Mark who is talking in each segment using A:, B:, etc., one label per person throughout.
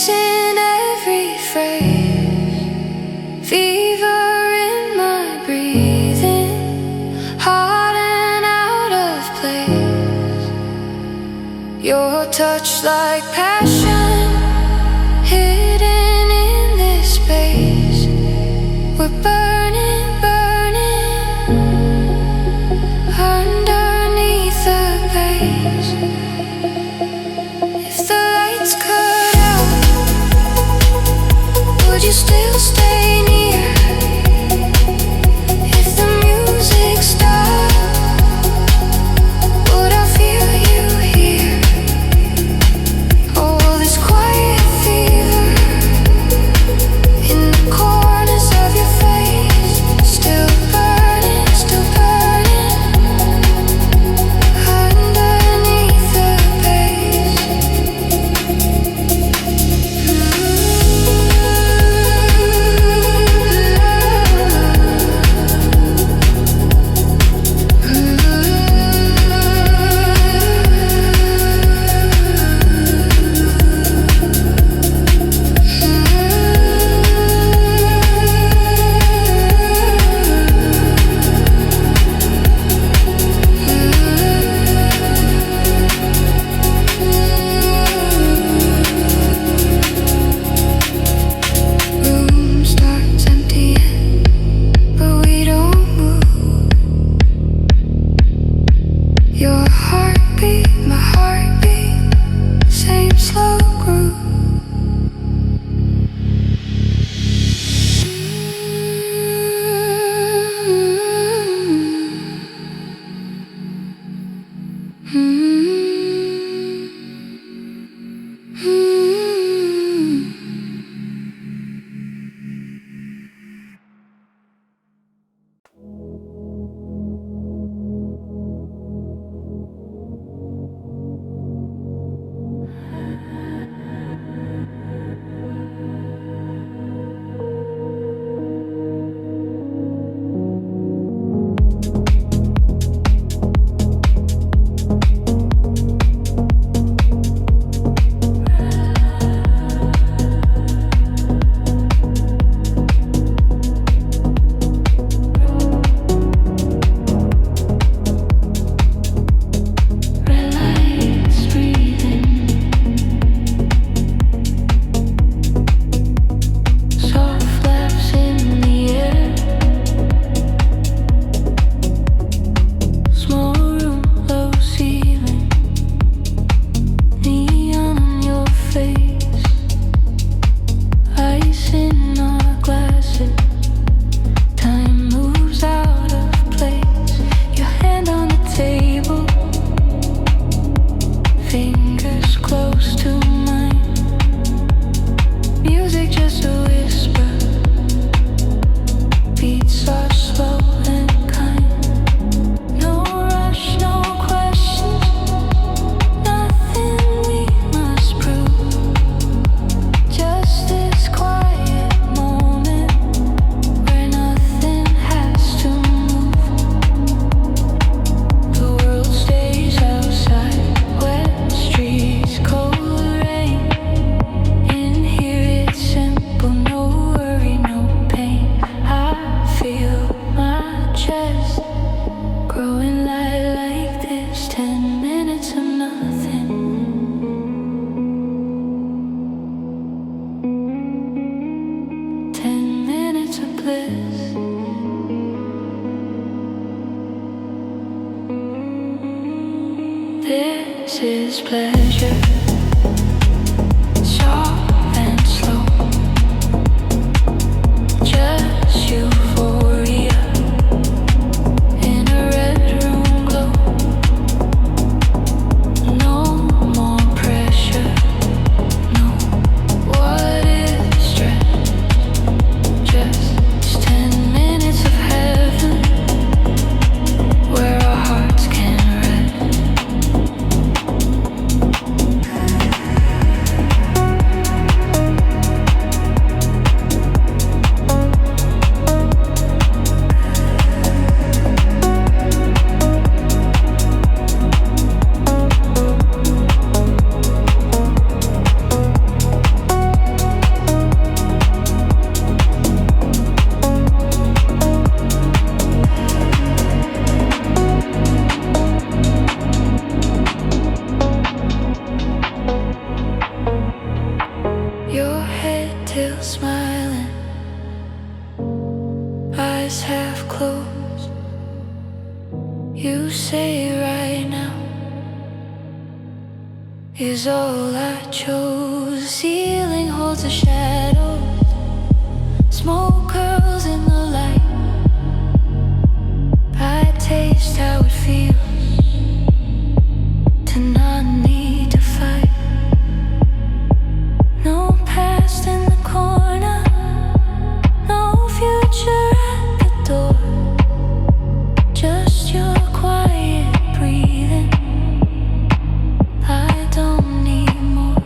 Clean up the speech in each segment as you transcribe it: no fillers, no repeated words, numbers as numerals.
A: in every phrase, fever in my breathing, hot and out of place. Your touch like passion, hidden in this space. We're burning, burning underneath the base. If the lights cut out, would you still stay near? If the music stopped, would I feel you here? Oh, this quiet fever in the corners of your face, still burning underneath the base. Room starts emptying, but we don't move. Your heartbeat, my heartbeat, same slow groove. Relax, breathing, soft laughs in the air. Small room, low ceiling, neon on your face, ice in our glasses. Time moves out of place. Your hand on the table, fingers close to mine. Music just a whisper, beats are slow and kind. No rush, no questions, nothing we must prove. Just this quiet moment where nothing has to move. The world stays outside, wet streets, cold rain. In here it's simple, no worry, no pain. I feel my chest growing light like this. 10 minutes of nothing. 10 minutes of bliss. This is pleasure, soft and slow, just euphoria in a red room glow. No more pressure, no. What is stress? Just 10 minutes of heaven where our hearts can rest. till smiling, eyes half closed. You say right now is all I chose. Ceiling holds a shadow, smoke curls in the light. I taste how it feels to not need to fight. No past in the corner, no future at the door. Just your quiet breathing. I don't need more.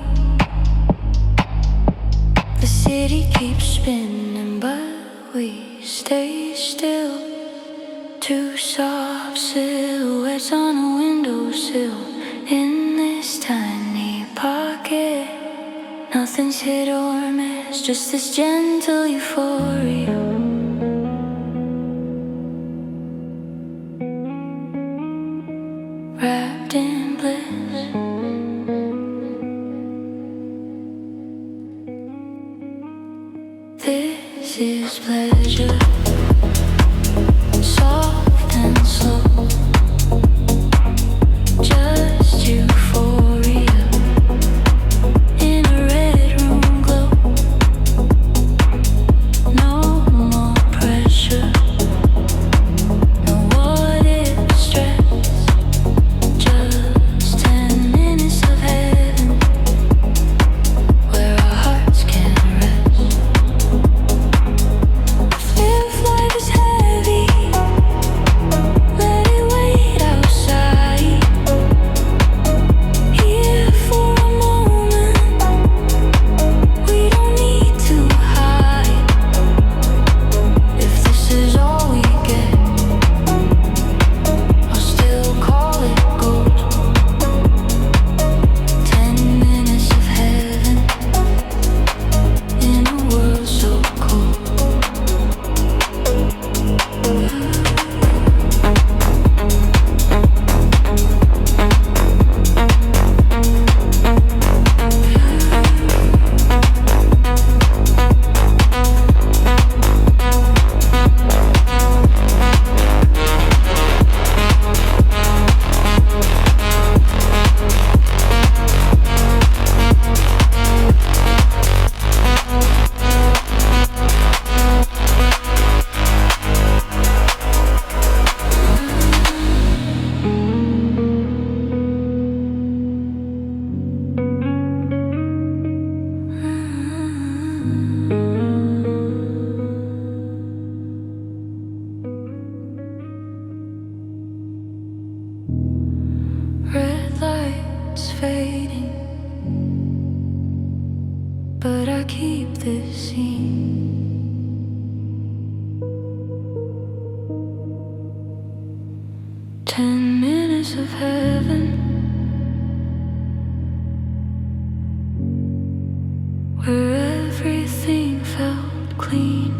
A: The city keeps spinning, but we stay still. Two soft silhouettes on a windowsill in this tiny pocket. Nothing's hit or miss, just this gentle euphoria. Wrapped in bliss. This is pleasure, soft and slow. Just euphoria in a red room glow. No more pressure, no what if stress. Just 10 minutes of heaven where our hearts can rest. If life is heavy, let it wait outside. Here for a moment, we don't need to hide. If this is all we get, I'll still call it gold. 10 minutes of heaven in a world so cold. Red lights fading, but I keep this scene. Ten minutes of heaven where everything felt clean.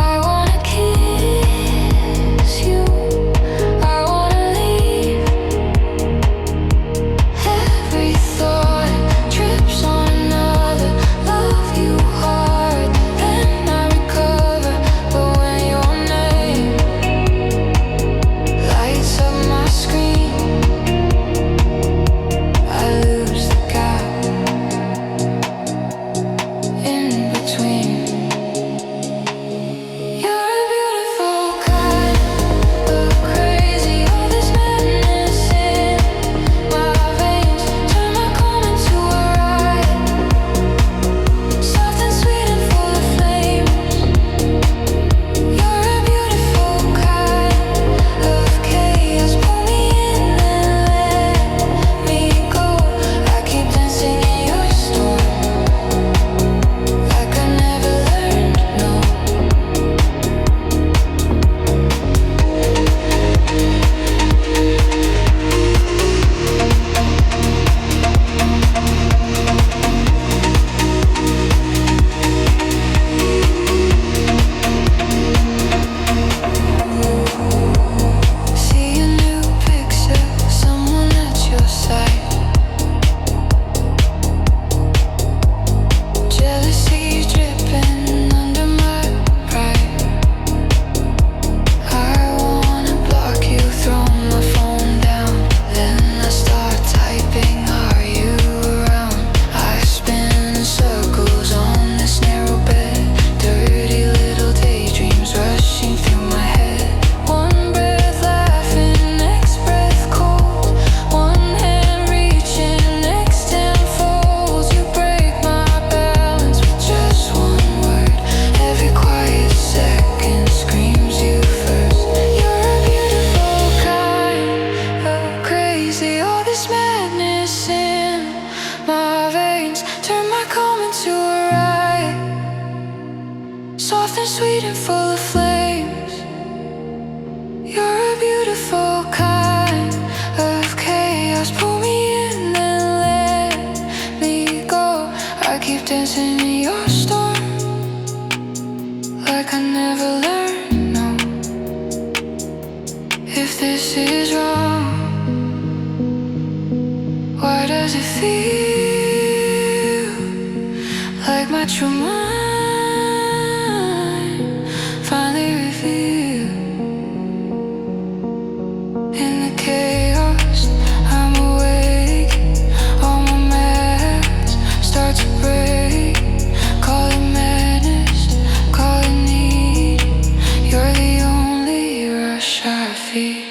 A: I wanna kiss you, I wanna leave does it feel like my true mind finally revealed? In the chaos, I'm awake. All my masks start to break. Call it madness, call it need. You're the only rush I feel.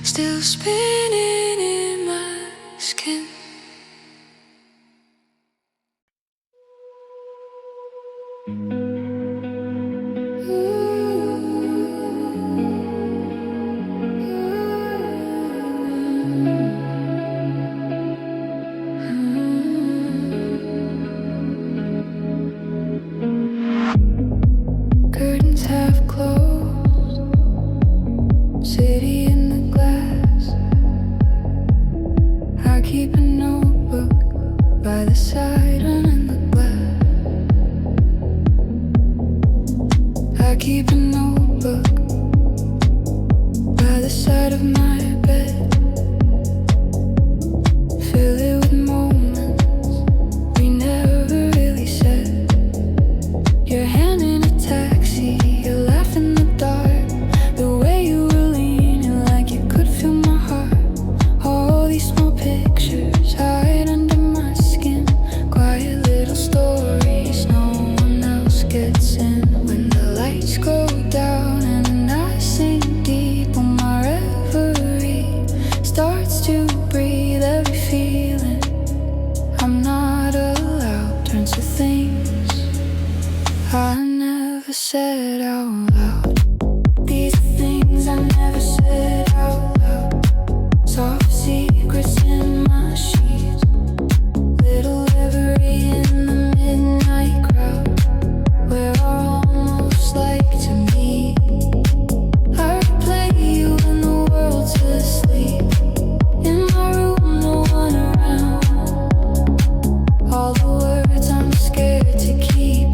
A: Still spinning in my skin. Curtains have closed. City in the glass. I keep a notebook by the side running the glass. I keep a notebook by the side of my bed. Fill it with moments we never really said. Your hand in a taxi, you laugh in the dark. The way you were leaning like you could feel my heart. All these small pictures hide under my skin. Quiet little stories no one else gets in. When the lights go down and I sink deep on my reverie starts to breathe, every feeling I'm not allowed turns to things I never said out loud. These are things I never said out loud. Soft secrets in my sheets. Little reverie in the midnight crowd. We're almost like to meet. I replay you when the world's asleep. In my room, no one around. All the words I'm scared to keep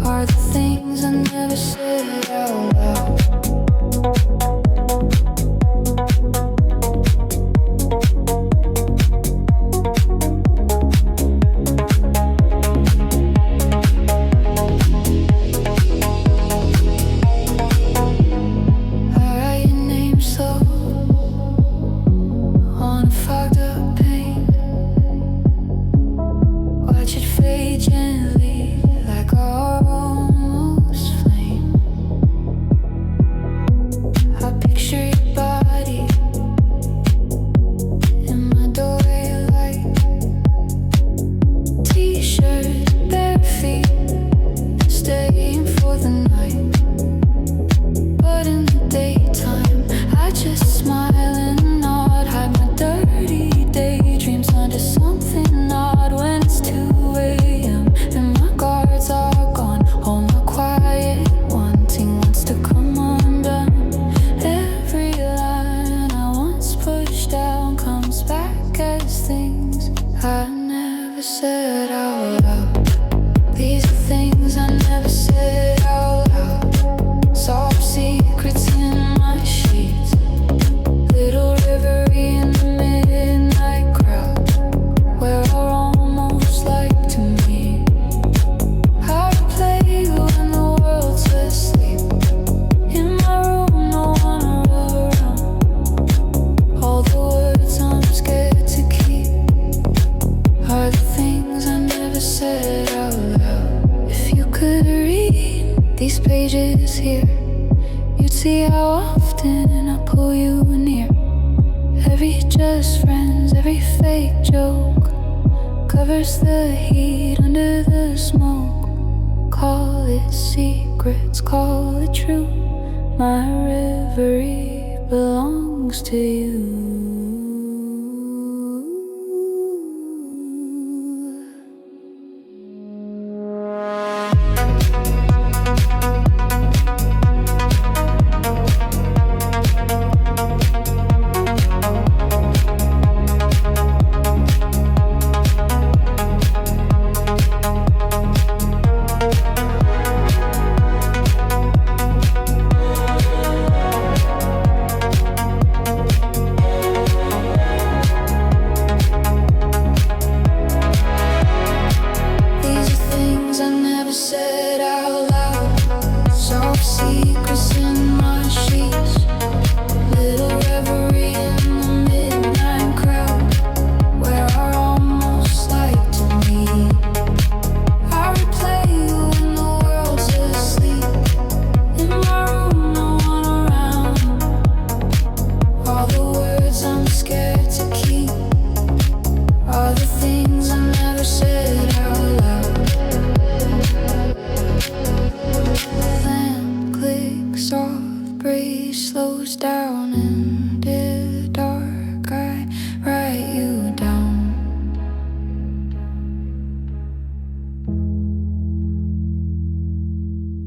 A: are the things I never said out loud. I write your name slow on a fogged up pane. Watch it fade gently like our almost flame. I picture your body in my doorway light. T-shirt, bare feet, staying for the night. But in the daytime, I just smile and nod. Hide my dirty daydreams under something odd. When it's 2 a.m. and my guards are gone, all my quiet wanting wants to come undone. Every line I once pushed down comes back as things I never said out loud. These are things I never said out loud. Soft secrets in my sheets. Little reverie in the midnight crowd. Every fake joke covers the heat under the smoke. Call it secrets, call it true. My reverie belongs to you.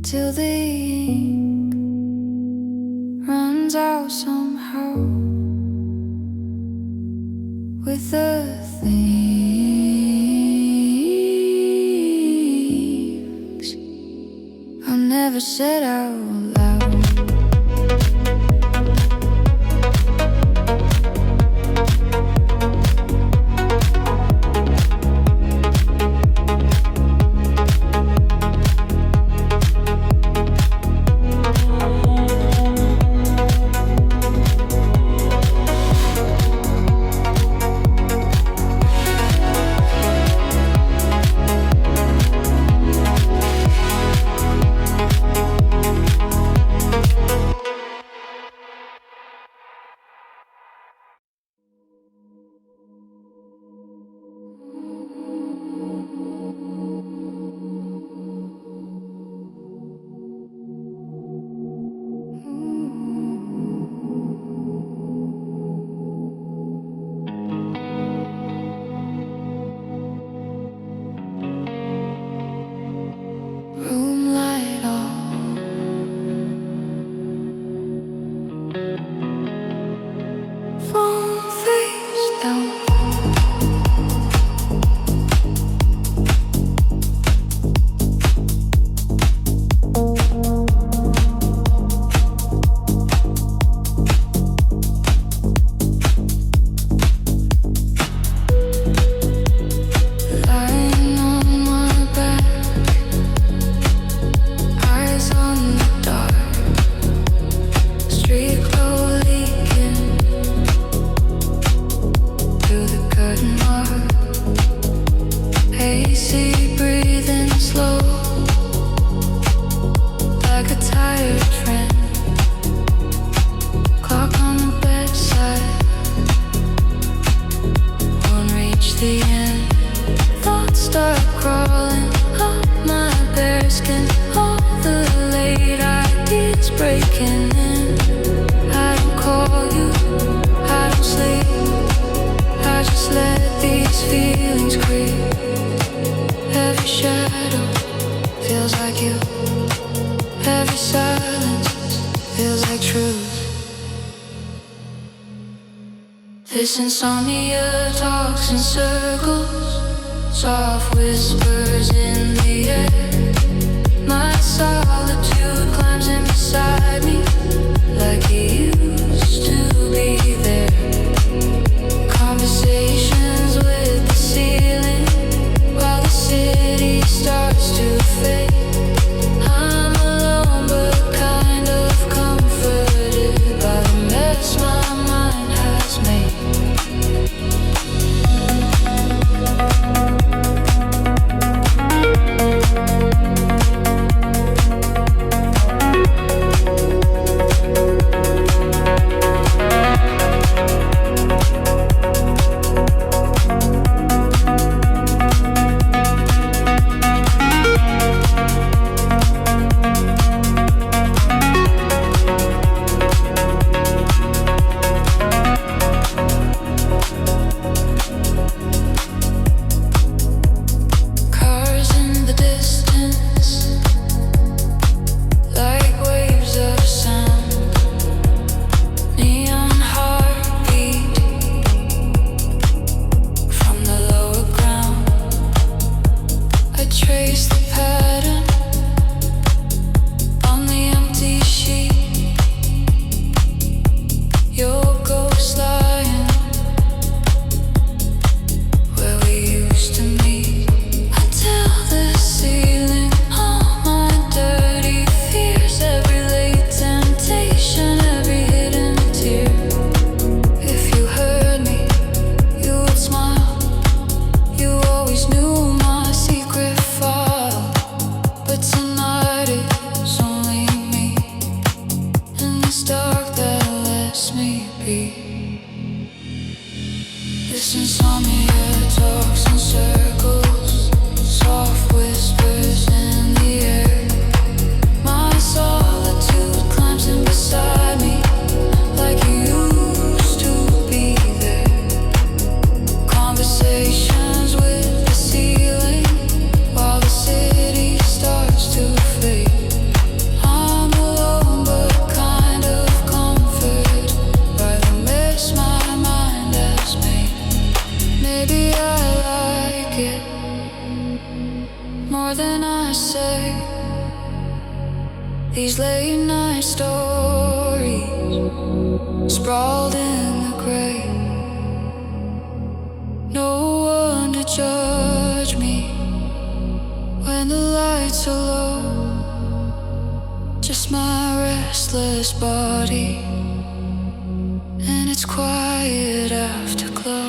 A: Till the ink runs out somehow with the things I never said out loud.
B: This insomnia talks in circles, soft whispers in the air. My solitude climbs in beside me, like it used to be there. Conversations with the ceiling, while the city starts to fade. I'm alone but kind of comforted by the mess my mind has made. see. This insomnia talks in circles, soft whispers in the air. My solitude climbs in beside me, like you used to be there. Conversations with the ceiling, while the city starts to fade. I'm alone but kind of comforted by the mess my mind has made. Maybe I like it more than I say. These late night stories sprawled in the gray. No one to judge me when the lights are low. Just my restless body, and it's quiet afterglow.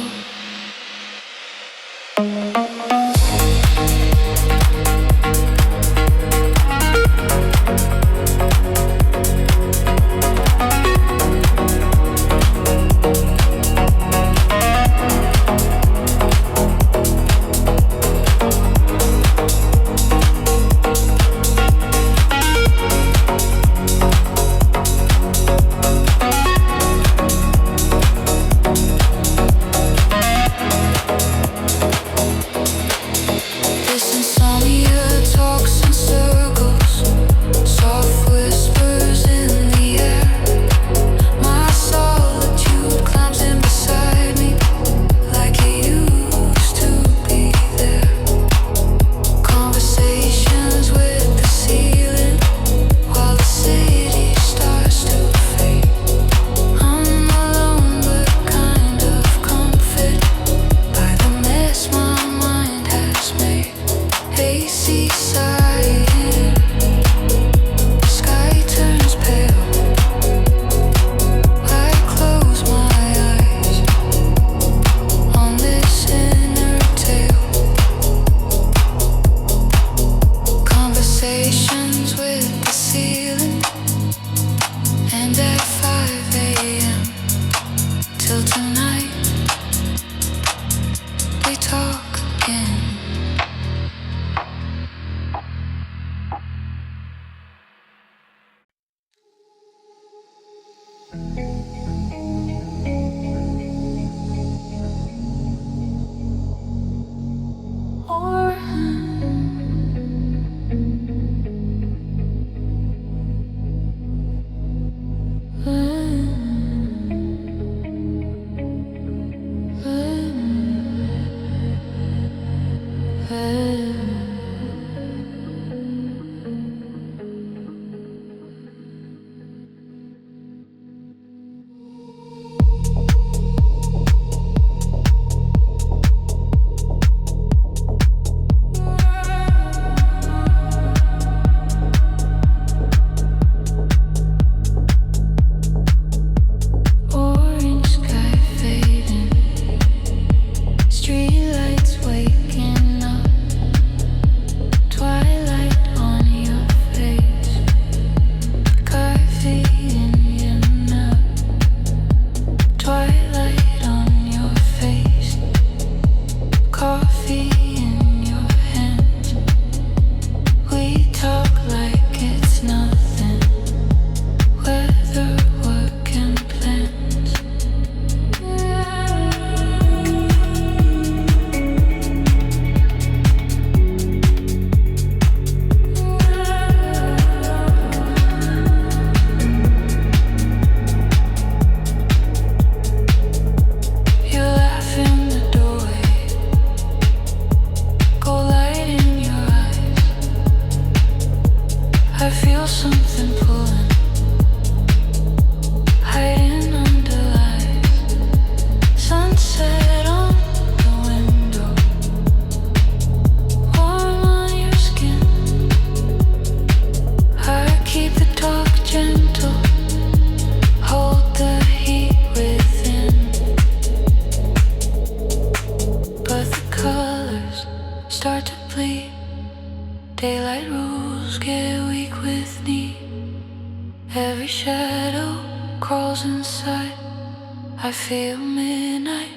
A: I feel midnight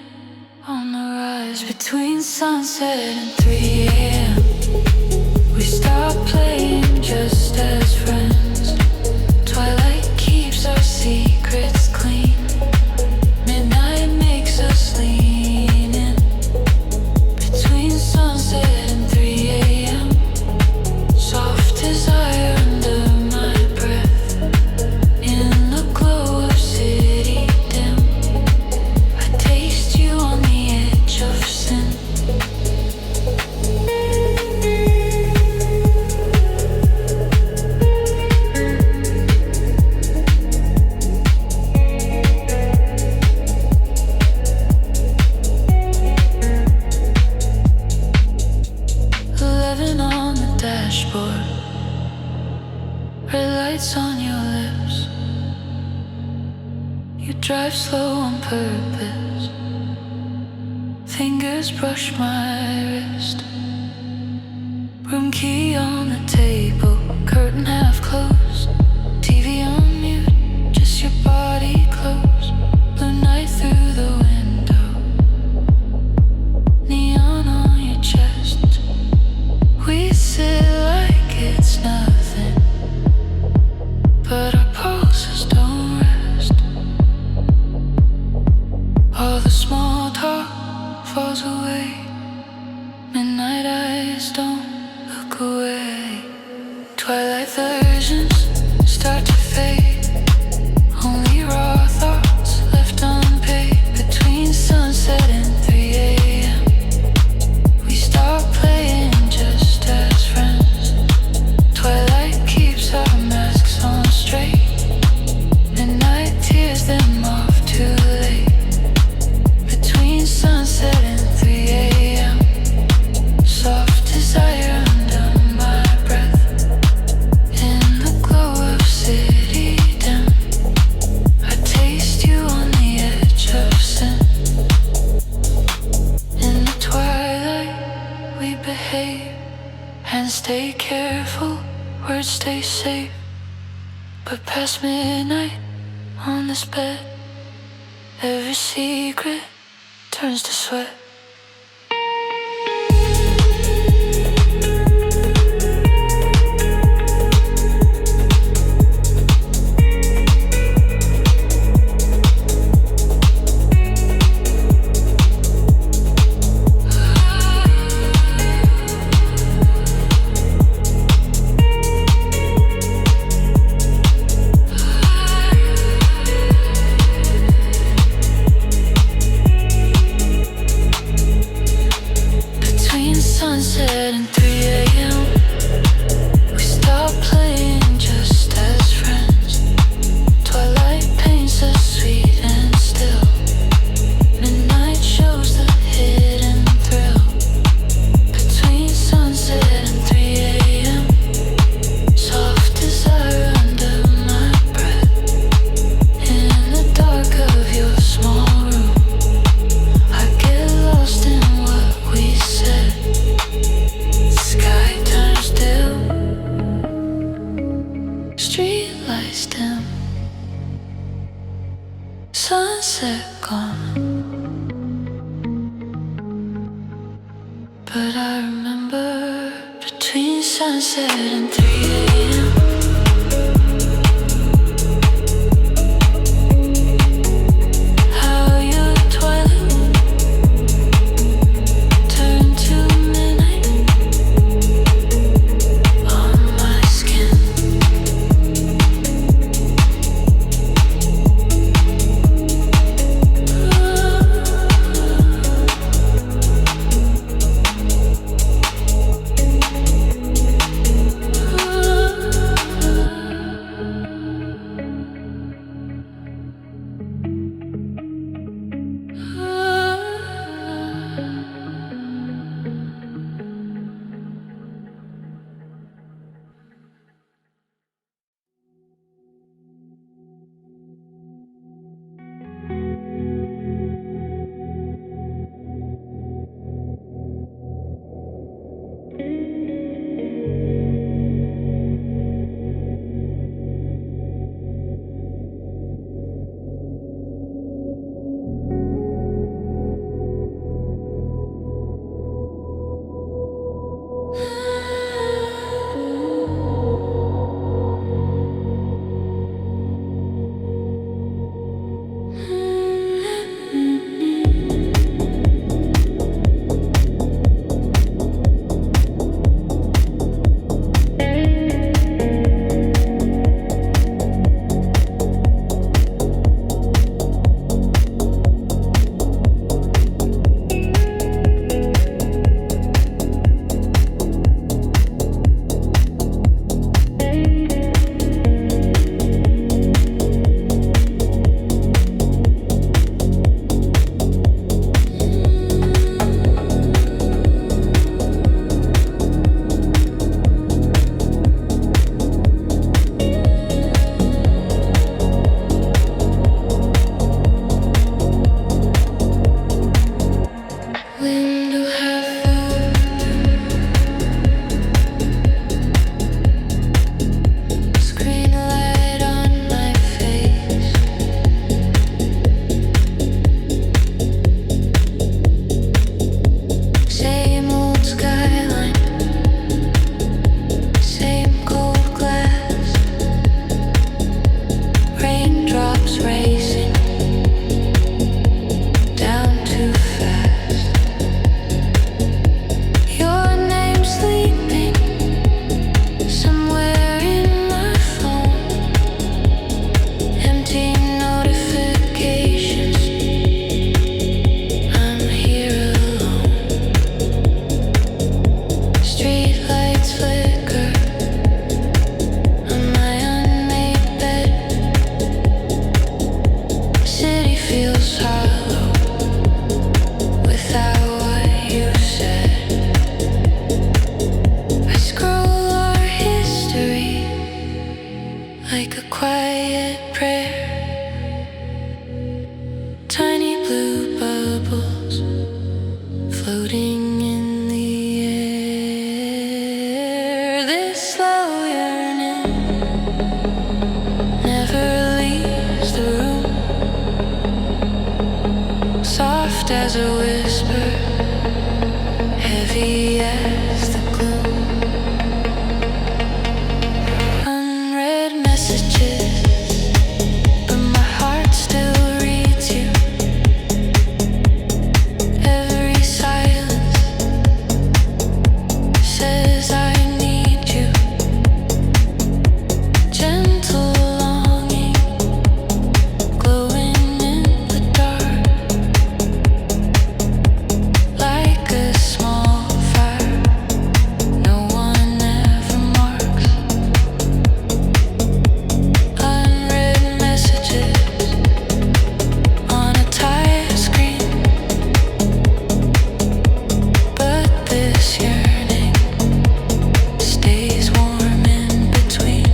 A: on the rise between sunset and 3 a.m. We stop playing just as friends. Twilight keeps our secrets clean. Midnight makes us lean in. Between sunset and 3 a.m. Soft desire under my breath. In the glow of city dim, I taste you on the edge of sin. 11 on the dashboard, red lights on your lips. You drive slow on purpose. Fingers brush my wrist. Room key on the table, curtain half closed. TV on mute, just your body close. Blue night through the window, neon on your chest. We sit like it's nothing, but our pulses don't rest. All the small talk falls away. Midnight eyes don't look away. Twilight versions start to fade. Only raw thoughts left unpaid. Between sunset and 3 a.m. we stop playing just as friends. Twilight keeps our masks on straight. Midnight tears them off too late. Between sunset and 3 a.m. soft desire under my breath. In the glow of city dim, I taste you on the edge of sin. In the twilight we behave and stay careful, words stay safe. But past midnight on this bed, every secret turns to sweat. Between sunset and 3 a.m. we stop playing just as friends. Twilight paints us sweet and still. Midnight shows the hidden thrill. Between sunset and 3 a.m. soft desire under my breath. In the dark of your small room, I get lost in what we said. Sky turns dim, street lights dim, sunset gone. But I remember between sunset and 3 a.m. how your twilight turned to midnight on my skin.
B: as a whisper, heavy as the gloom. Unread messages, but my heart still reads you. Every silence says I need you. Gentle longing, glowing in the dark, like a small fire no one ever marks. Unread messages on a tire screen, but this yearning stays warm in between.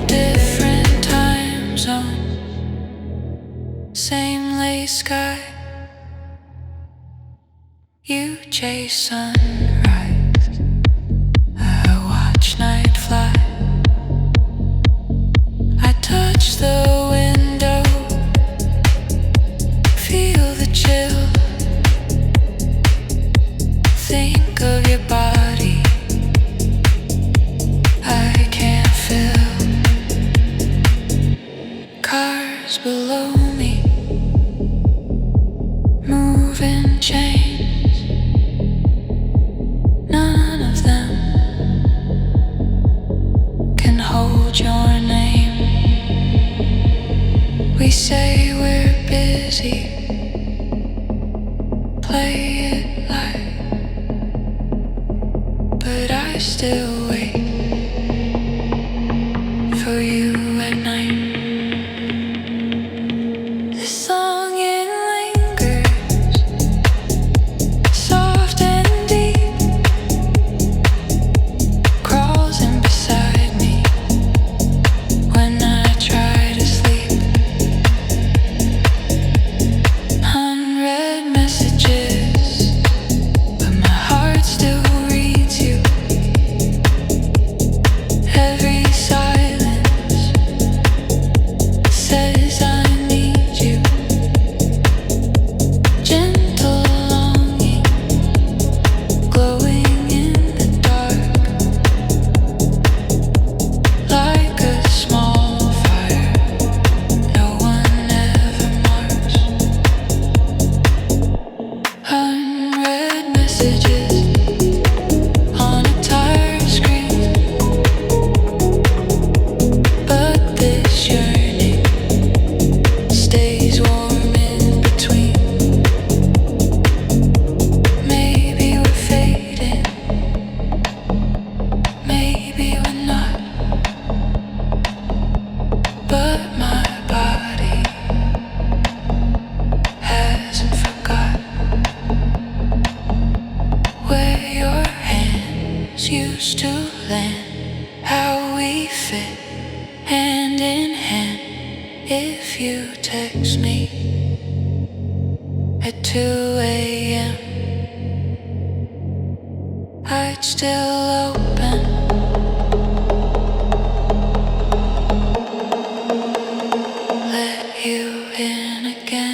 B: Different time zone, same late sky. You chase sunrise, I watch night fly. I touch the window, feel the chill. Think of your body, I can't feel. Cars below me, moving chains. None of them can hold your name. We say we're busy, play it light, but I still wait for you at night. This song, it lingers, soft and deep, crawls in beside me when I try to sleep. Unread messages, but my heart still reads you. Every silence says I need you. Gentle longing, glowing in the dark, like a small fire no one ever marks. Unread messages on a tire screen, but this yearning stays warm in between. Maybe we're fading, maybe we're not, but my body hasn't forgot where your hands used to land, how we fit hand in hand. If you text me at 2 a.m., I'd still open. Let you in again.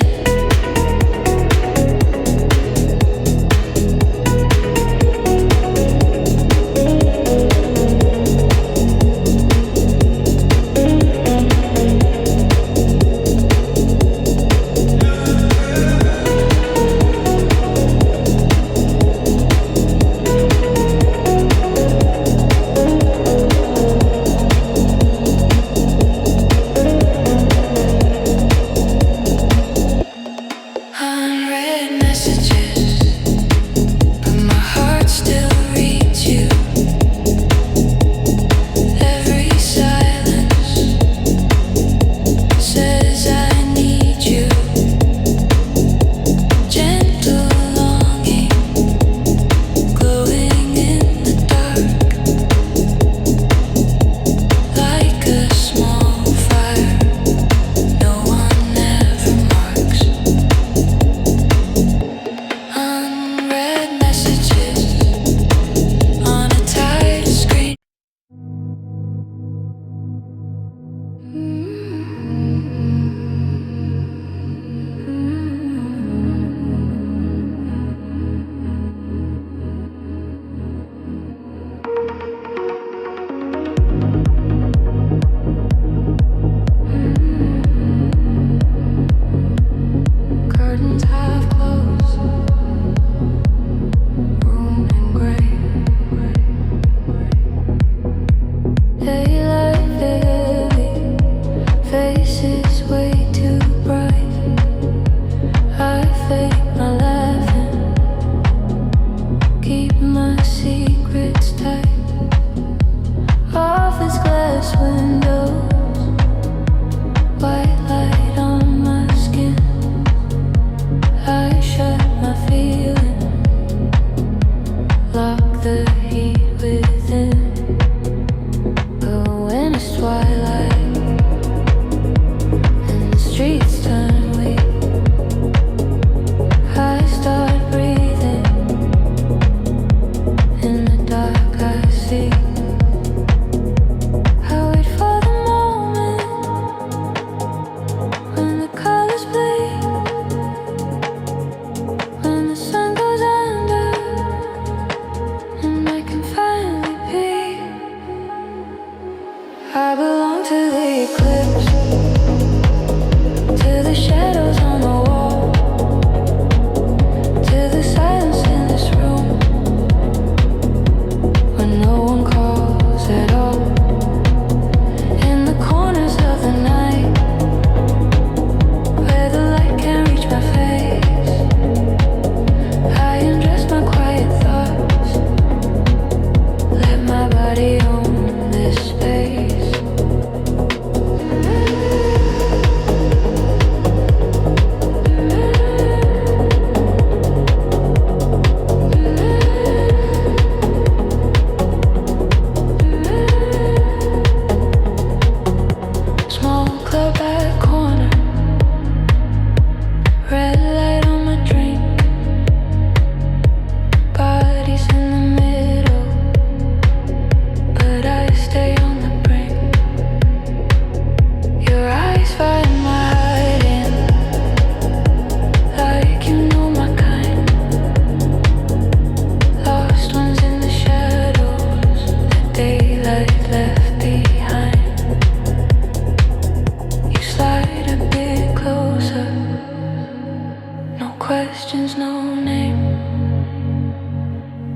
A: questions, no name.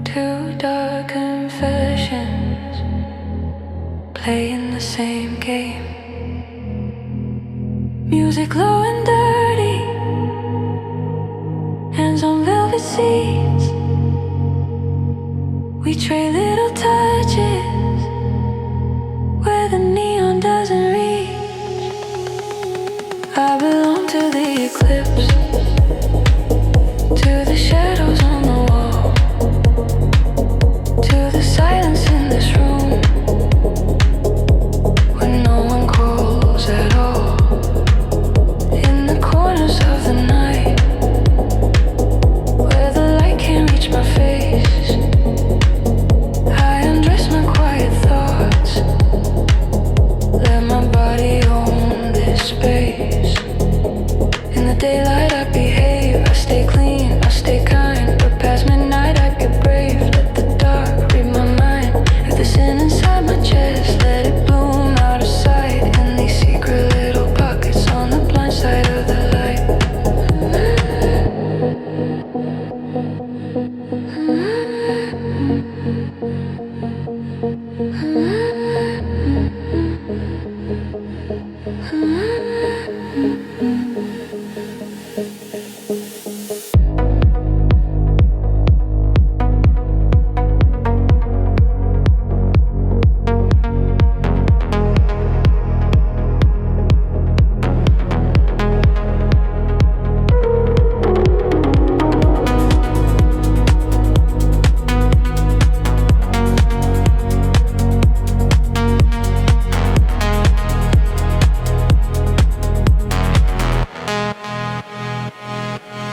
A: Two dark confessions, playing the same game. Music low and dirty, hands on velvet seats. We trade little touches where the neon doesn't reach. I belong to the eclipse, to the shadows on the wall, to the silence in this room when no one calls at all. In the corners of the night where the light can't reach my face, I undress my quiet thoughts, let my body own this space. In the daylight I behave, I stay clean, I stay kind, but past midnight I get brave. Let the dark read my mind. If the sin inside my chest, let it bloom out of sight in these secret little pockets on the blind side of the light.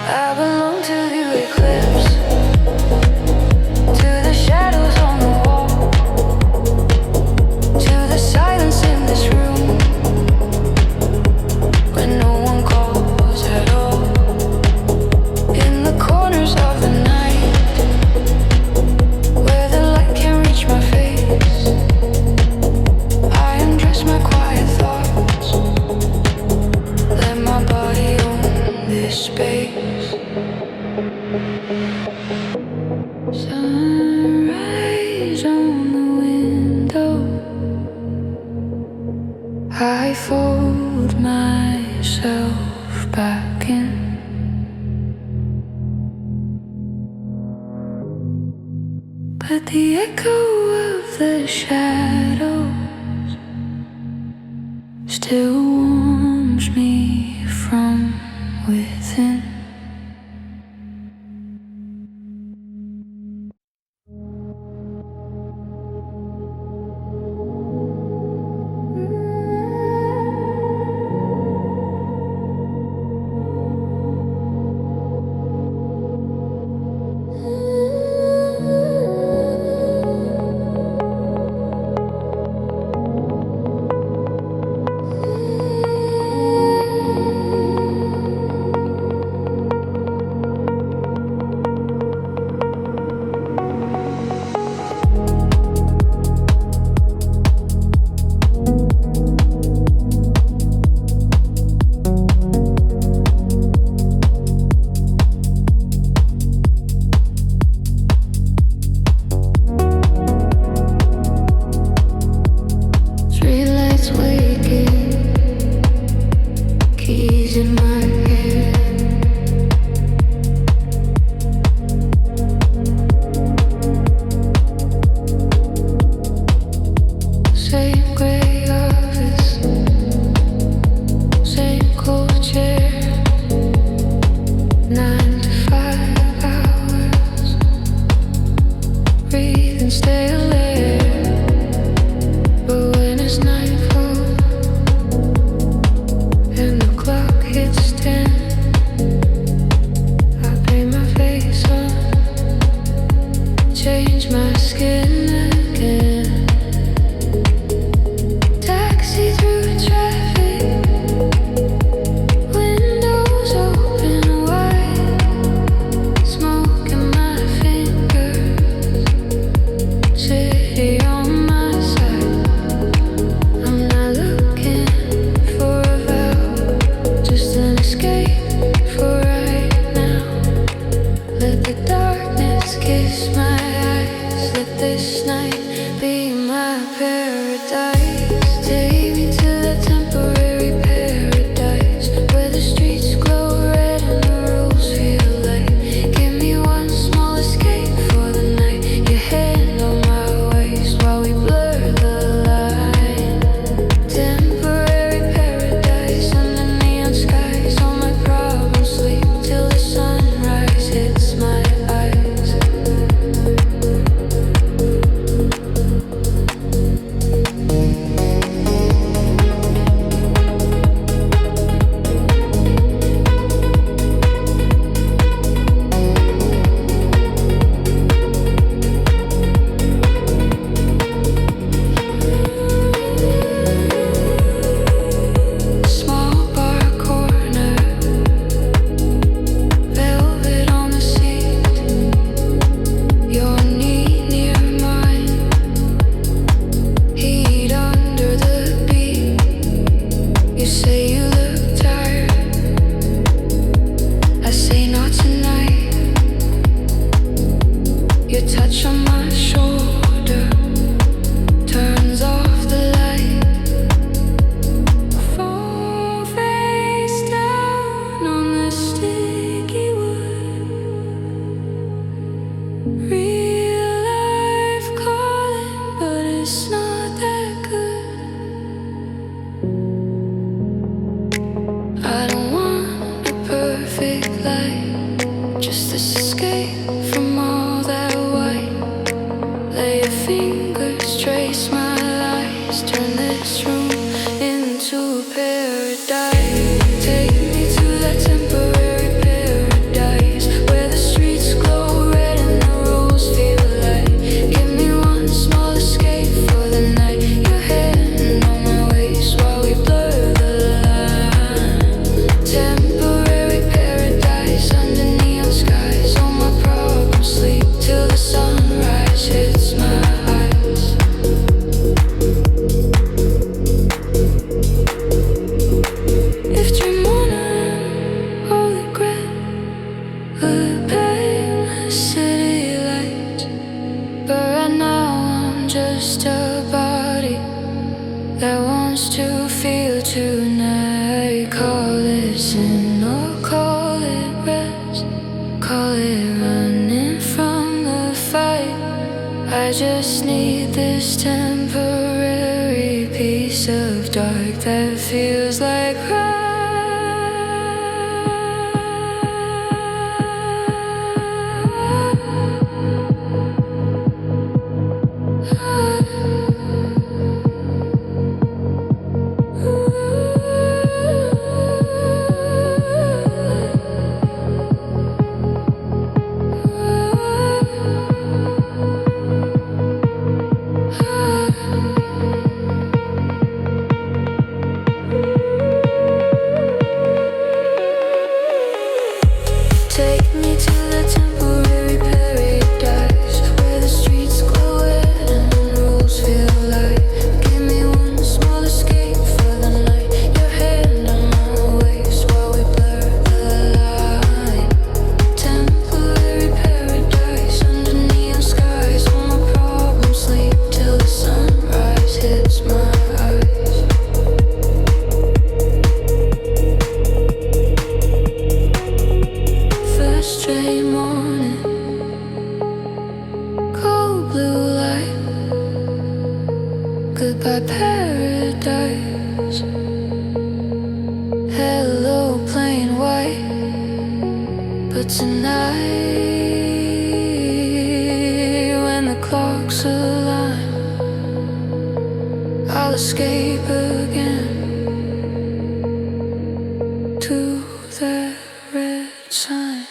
A: I belong to the eclipse, to the shadows on the wall, to the silence in this room when no one calls at all. In the corners of the night where the light can't reach my face, I undress my quiet thoughts, let my body own this space. Sunrise on the window, I fold myself back in. But the echo of the shadows still warms me from within.
B: perfect light. Just escape from all that white. Lay your fingers, trace my lies. Turn this room into paradise. Take me to that temporary paradise where the streets glow red and the roads feel light. Give me one small escape for the night. Your hand on my waist while we blur the line. Temporary paradise under neon skies. All my problems sleep till the sunrise hits my eyes. If dream on or regret would pay my city lights, but right now I'm just a body that wants to feel tonight. Call it sin or call it rest, call it running from the fight. I just need this temporary piece of dark that feels like take me to the temporary paradise where the streets glow red and the roads feel light. Give me one small escape for the night. Your hand on my waist while we blur the line. Temporary paradise under neon skies. All my problems sleep till the sunrise hits my eyes. First train morning, cold blue light. Goodbye paradise. Hello plain white. But tonight, when the clocks align, I'll escape again to that red sign.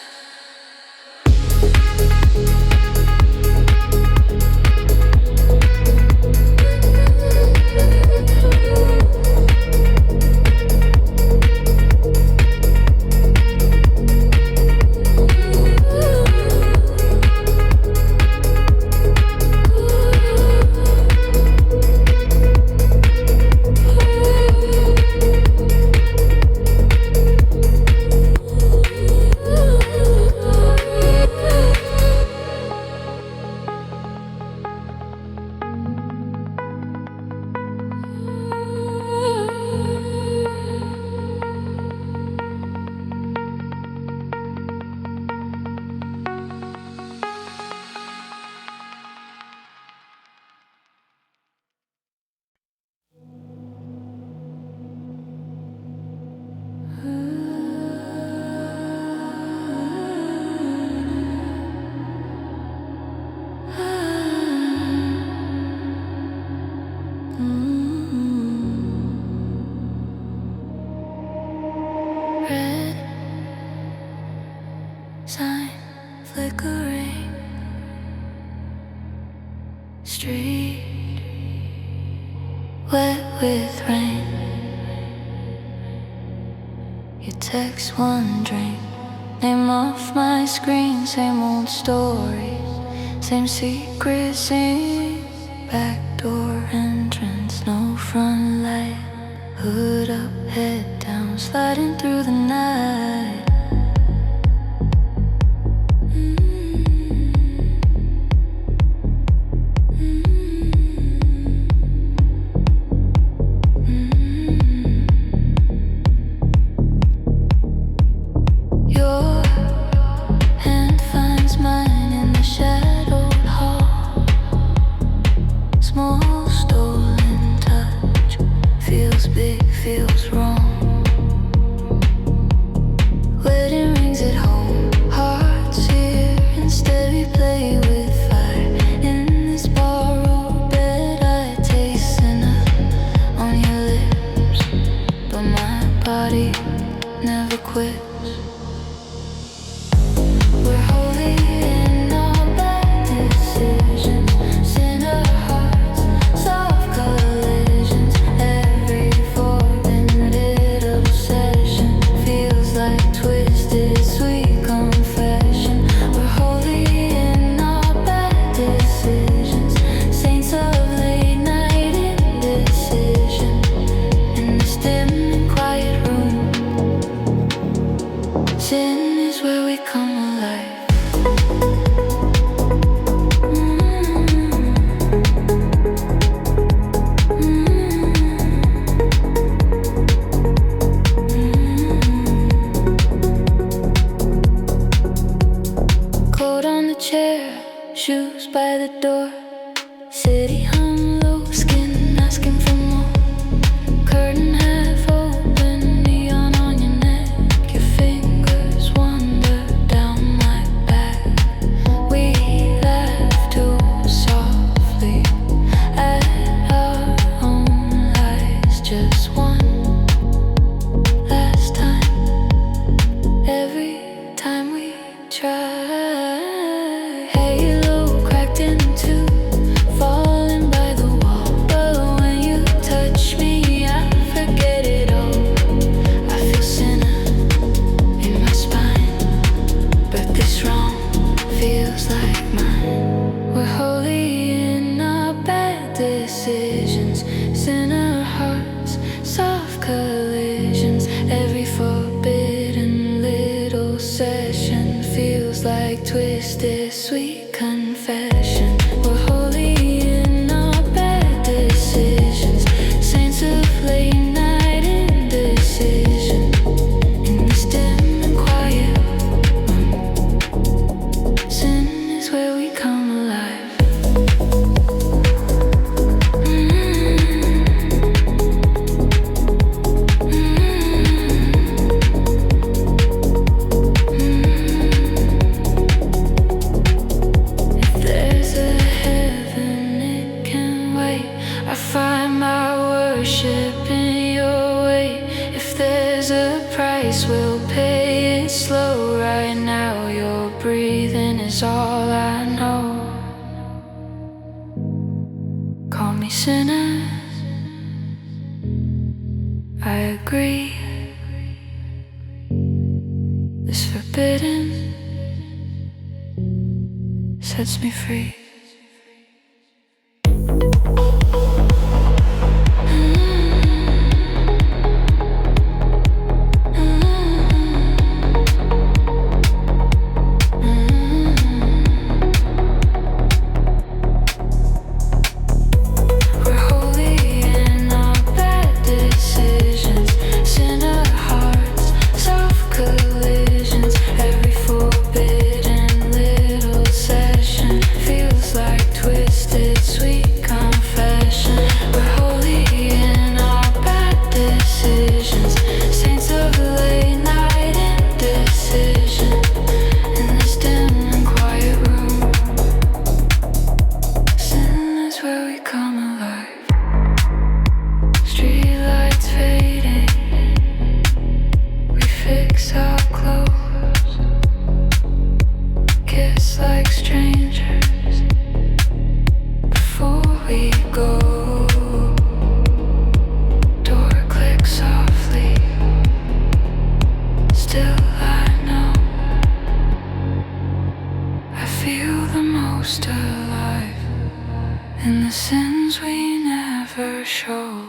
B: Red sign flickering, street wet with rain. You text one drink, name off my screen. Same old stories, same secret scene. Backdoor entrance, no front light. Hood up, head down, sliding through the night. Your hand finds mine in the shadowed hall. Small stolen touch feels big, feels wrong. never quits. We're holy in our bad decisions, sinner hearts, soft collisions. Every forbidden obsession feels like twisted sweet confession. We're holy in our bad decisions, saints of late night indecision. In this dim and quiet room, sin is where we come alive. Coat on the chair, shoes by the door. City hung low, skin asking for more. Curtain half open, neon on your neck. Your fingers wander down my back. We laugh too softly at our own lies. Just one last time. Every time we try. Halo cracked in two, falling by the wall. But when you touch me, I forget it all. I feel sinner in my spine, but this wrong feels like mine. We're holy in our bad decisions, sinner hearts, soft collisions. Every forbidden little session feels like twisted sweet confession. We're holy in our bad decisions, saints of late night indecision. In this dim and quiet room, sin is where we come alive. If there's a heaven, it can wait. I find my worship in your way. If there's a price, we'll pay it slow. Right now, your breathing is all I know. Call me sinner, I agree. This forbidden sets me free. We're holy in our bad decisions, sinner hearts, soft collisions. Every forbidden little session feels like twisted sweet confession. We're holy in our bad decisions, saints of late night indecision. In this dim and quiet room, sin is where we come alive. Streetlights fading, we fix our clothes, kiss like strangers before we go. Door clicks softly, still I know I feel the most alive in the sins we never show.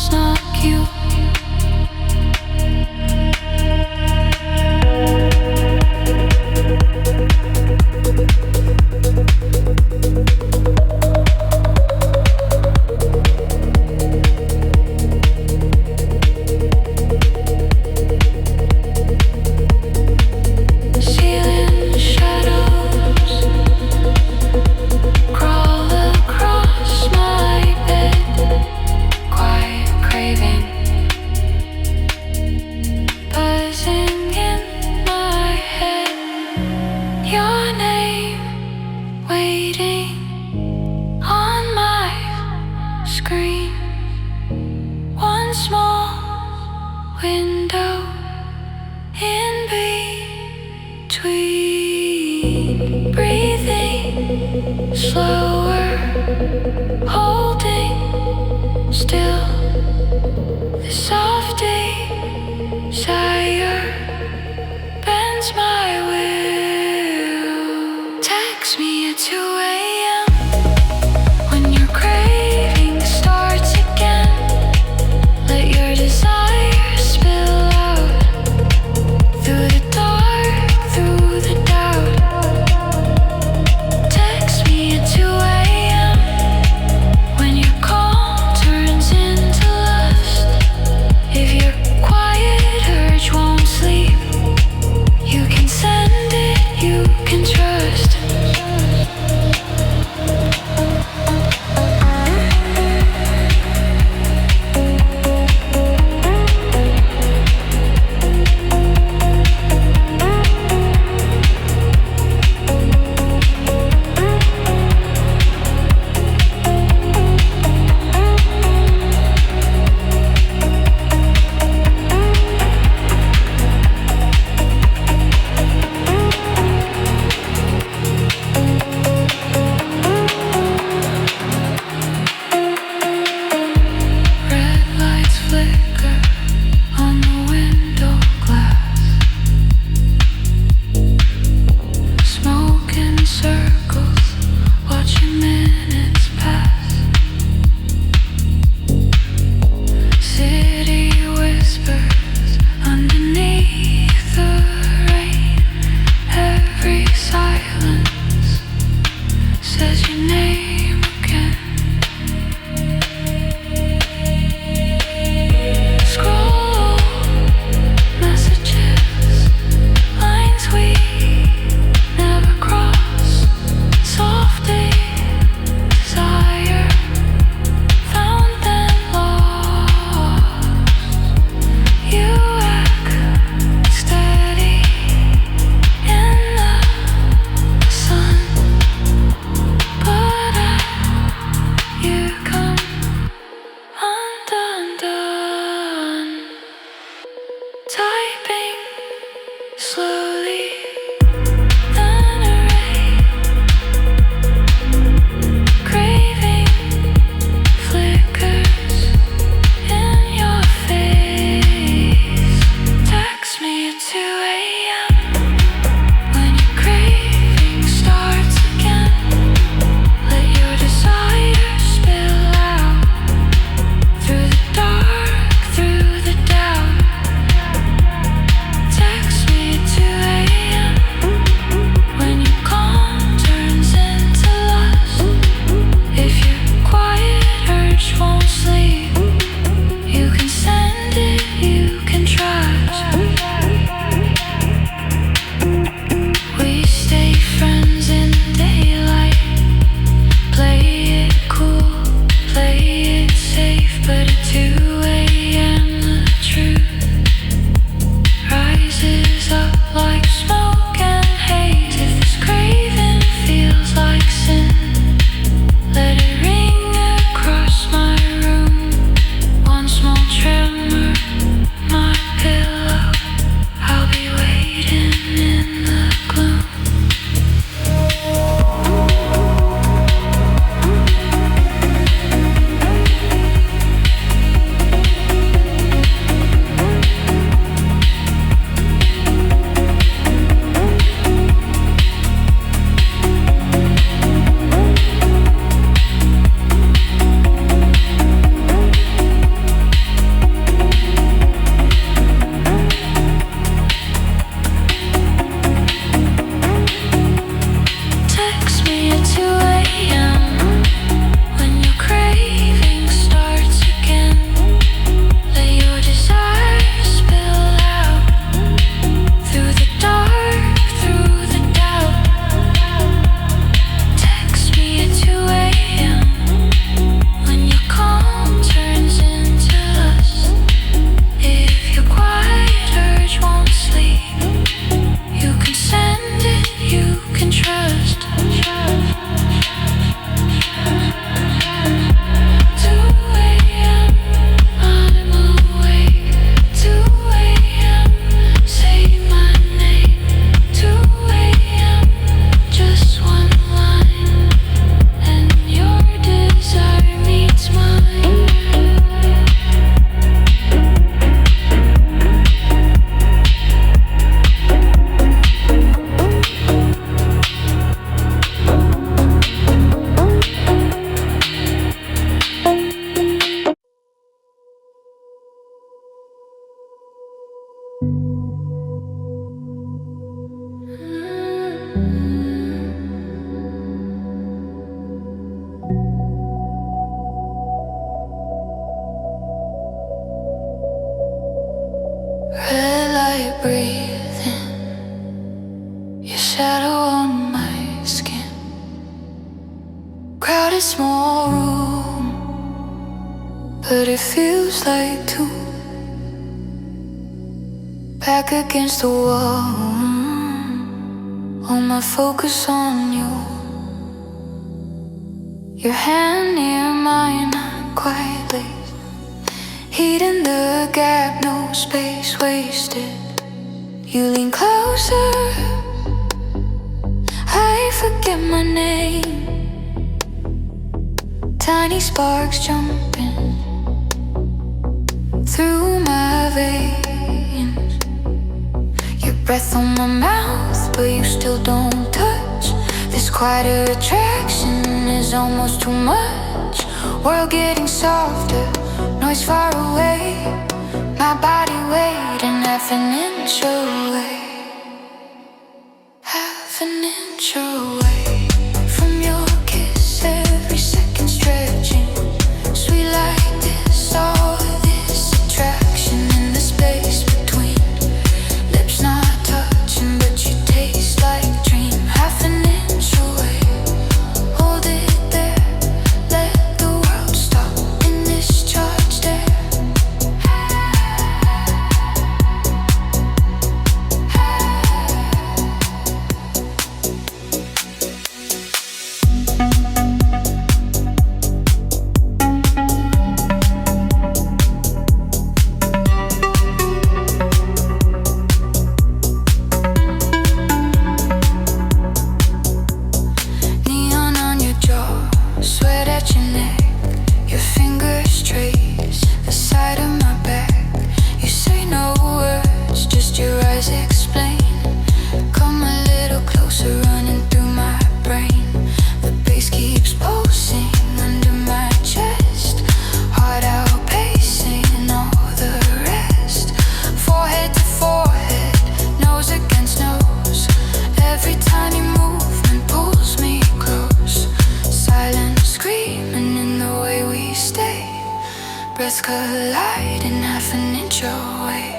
A: it's not you. Ceiling shadows crawl across my bed. Quiet craving buzzing in my head. Your name waiting on my screen. One small window in between. Breathing slower, holding still. The soft desire bends my will. Text me at 2 a.m. when your craving starts again. Let your desire spill out through the dark, through the doubt. Text me at 2 a.m. when your calm turns into love. but it feels like two. Back against the wall, all my focus on you. Your hand near mine, not quite late. Heat in the gap, no space wasted. You lean closer, I forget my name. Tiny sparks jumping through my veins. Your breath on my mouth, but you still don't touch. This quieter attraction is almost too much. World getting softer, noise far away. My body waiting half an inch away. Half an inch away from your kiss, every second stretching. Sweet like this, all this attraction in the space between. Lips not touching, but you taste like dream. Half an inch away, hold it there. Let the world stop in this charged air. Neon on your jaw, sweat at your neck. Your fingers trace the side of my back. You say no words, just your eyes explain. Come a little closer, running through my brain. The bass keeps pulsing under my chest. Heart outpacing all the rest. Forehead to forehead, nose against nose. Every tiny movement pulls me close. Silent screaming in the way we stay. Breaths colliding half an inch away.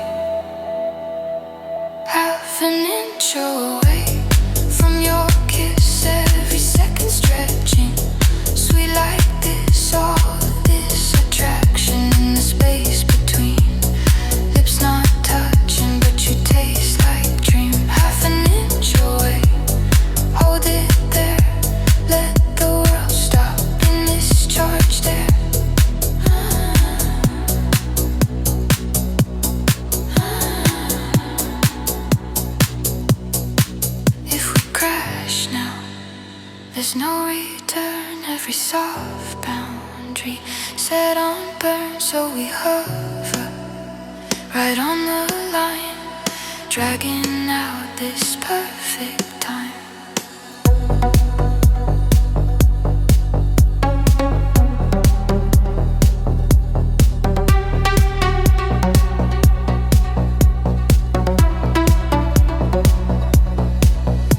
A: Half an inch away from your kiss, every second stretching. Sweet like this, all this attraction in the space between. Lips not touching, but you taste like dream. Half an inch away, hold it there. Let the world stop in this charged air. If we crash now, there's no return. Every soft boundary set on burn, so we hover right on the line, dragging out this perfect time.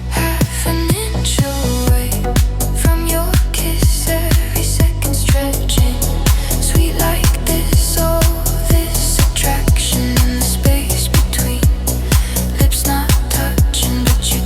A: Half an inch away from your kiss, every second stretching. Sweet like this, all this attraction in the space between. Lips not touching, but you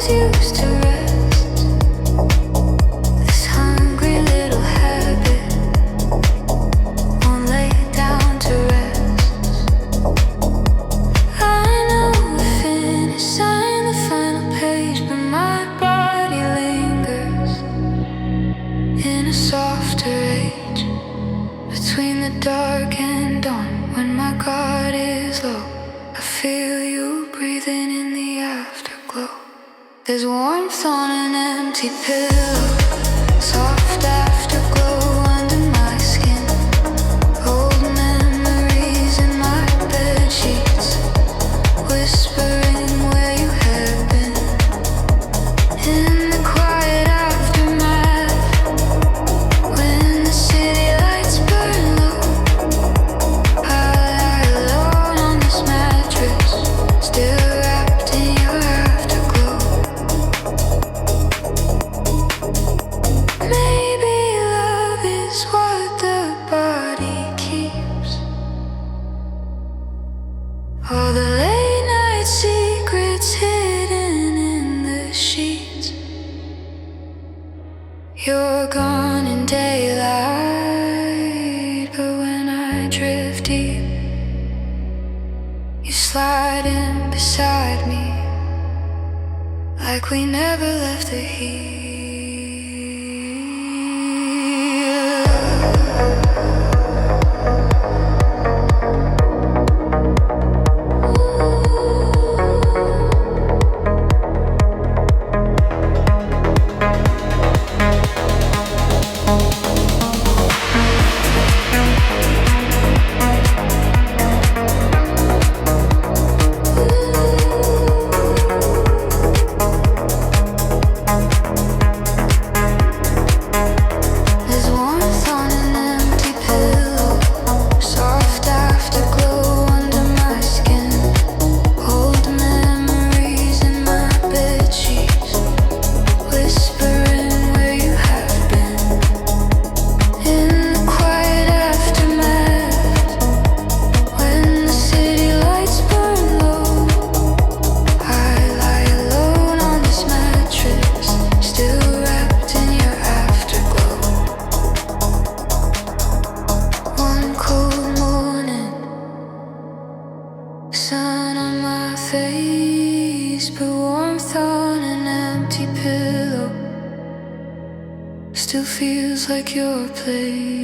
A: used to rest. This hungry little habit won't lay down to rest. I know we finished, signed the final page, but my body lingers in a softer age. Between the dark and dawn, when my guard is low, I feel you breathing in the afterglow. There's warmth on an empty pillow, soft afterglow under my skin. Old memories in my bed sheets, whispering where you have been. In the quiet aftermath, when the city lights burn low, I lie alone on this mattress, still wrapped in your afterglow. Maybe love is what the body keeps. All the late night secrets hidden in the sheets. You're gone in daylight, but when I drift deep, you slide in beside me, like we never left the heat. There's warmth on an empty pillow, soft afterglow under my skin. Old memories in my bed sheets, whispering where you have been. In the quiet aftermath, when the city lights burn low, I lie alone on this mattress, still wrapped in your afterglow. One cold morning, sun on my face, but warmth on an empty pillow still feels like your place.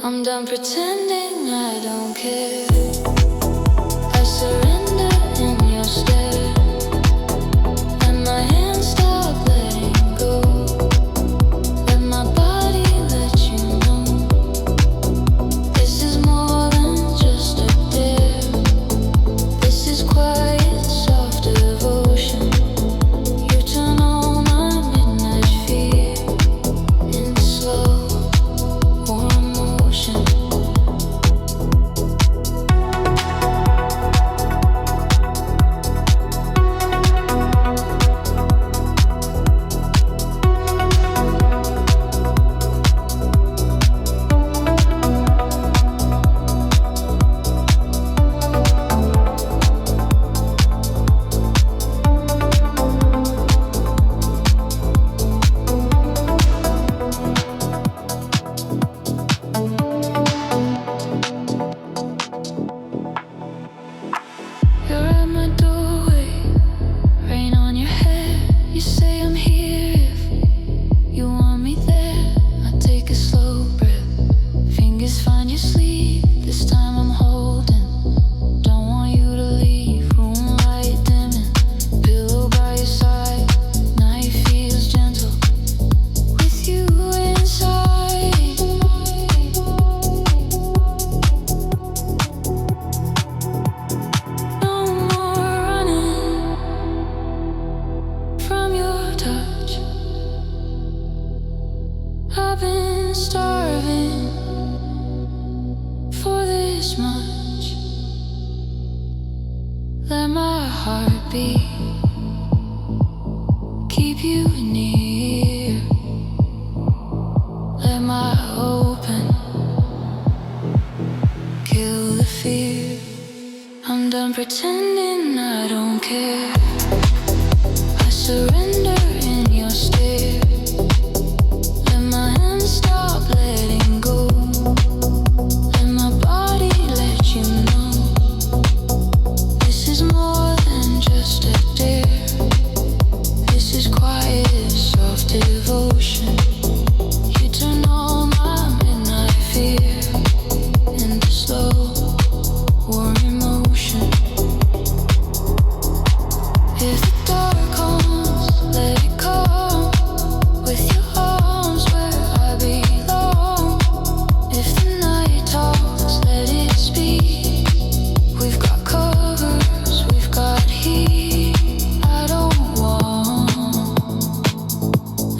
B: I'm done pretending I don't care. I surrender in your stare. Let my hands stop letting go. Let my body let you know. This is more than just a dare. This is quiet, soft devotion. You turn all my midnight fear into slow warm motion. You're at my doorway, rain on your hair. You say I'm here if you want me there. I take a slow breath, fingers find your sleeve. This time I'm holding, don't want you to leave. Room light dimming, pillow by your side. Night feels gentle with you inside. No more running from your touch. I've been starving for this much. Let my heart beat, keep you near. Let my open kill the fear. I'm done pretending I don't care. I surrender in your stare. Let my hands stop letting go. Let my body let you know. This is more than just a dare. This is quiet, soft devotion. You turn all my midnight fear into slow warm emotion. If the dark comes, let it come. With your arms where I belong. If the night talks, let it speak. We've got covers, we've got heat. I don't want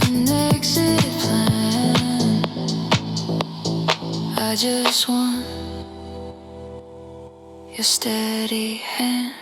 B: an exit plan. I just want your steady hand.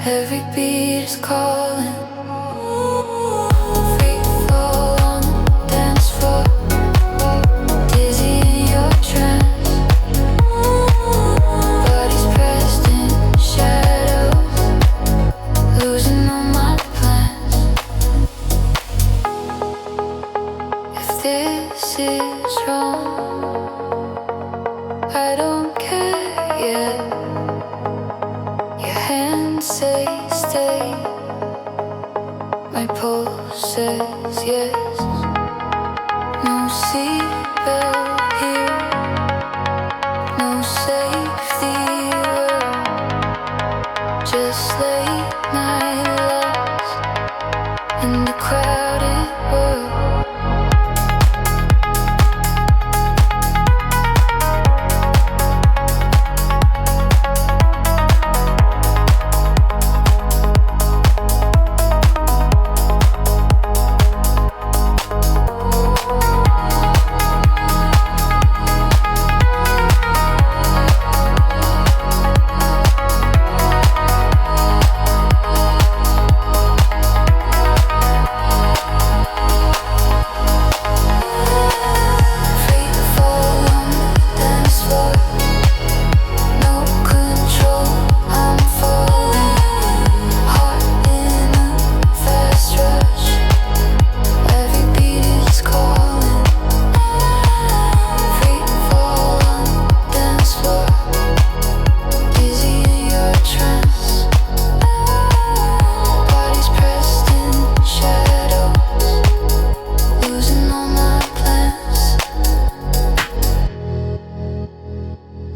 B: Every beat is calling. Free fall on the dance floor, dizzy in your trance. Bodies pressed in shadows, losing all my plans. If this is wrong, I don't care yet. Your hands say stay, my pulse says yes. No seatbelt here, no safety word, just late night lights in the crowded world.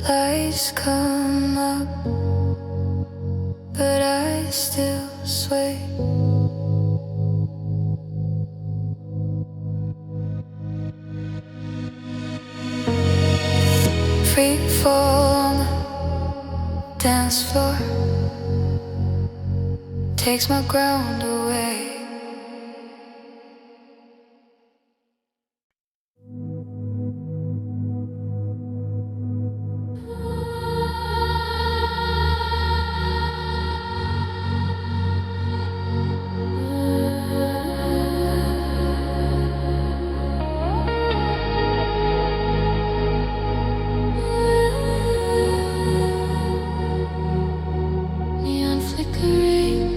B: Lights come up, but I still sway. Free fall on the dance floor, takes my ground away. Neon flickering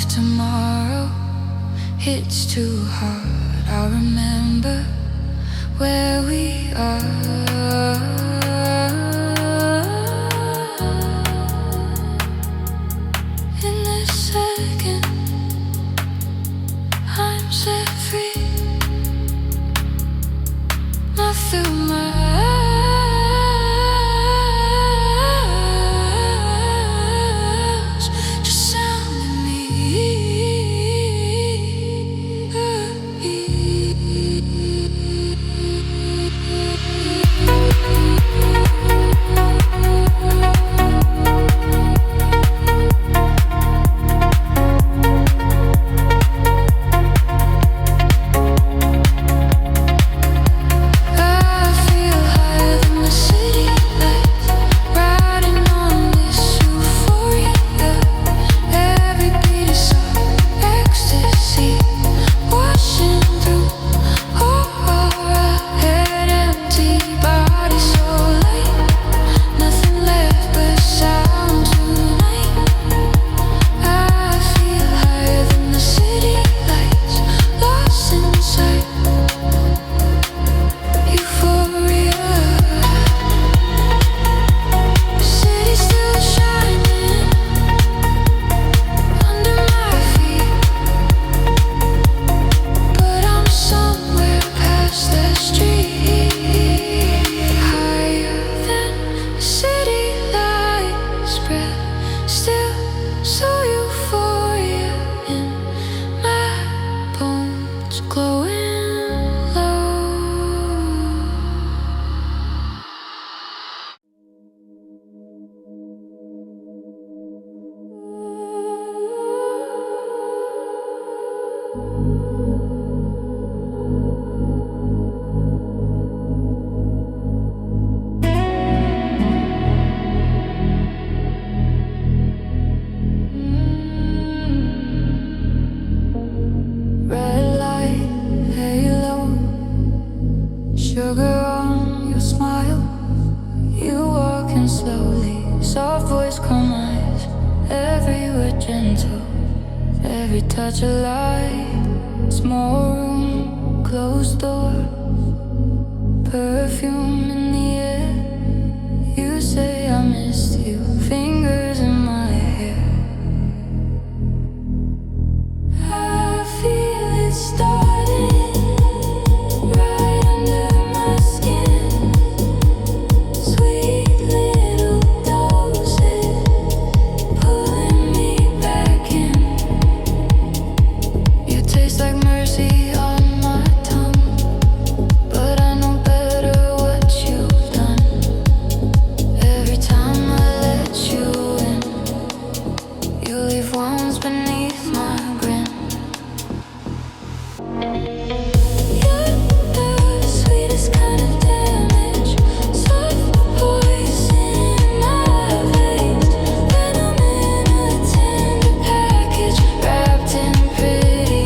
B: tomorrow hits too hard, I'll remember where we are. In this second, I'm set free. Not through my eyes, just sound in me. Touch a light, small room, closed door, perfume in the air. You say I missed you, fingers in my hair. I feel it starting right under my skin. Sweet little doses pulling me back in. Tastes like mercy on my tongue, but I know better what you've done. Every time I let you in, you leave wounds beneath my grin. You're the sweetest kind of damage, soft poison in my veins. Venom in a tender package, wrapped in pretty.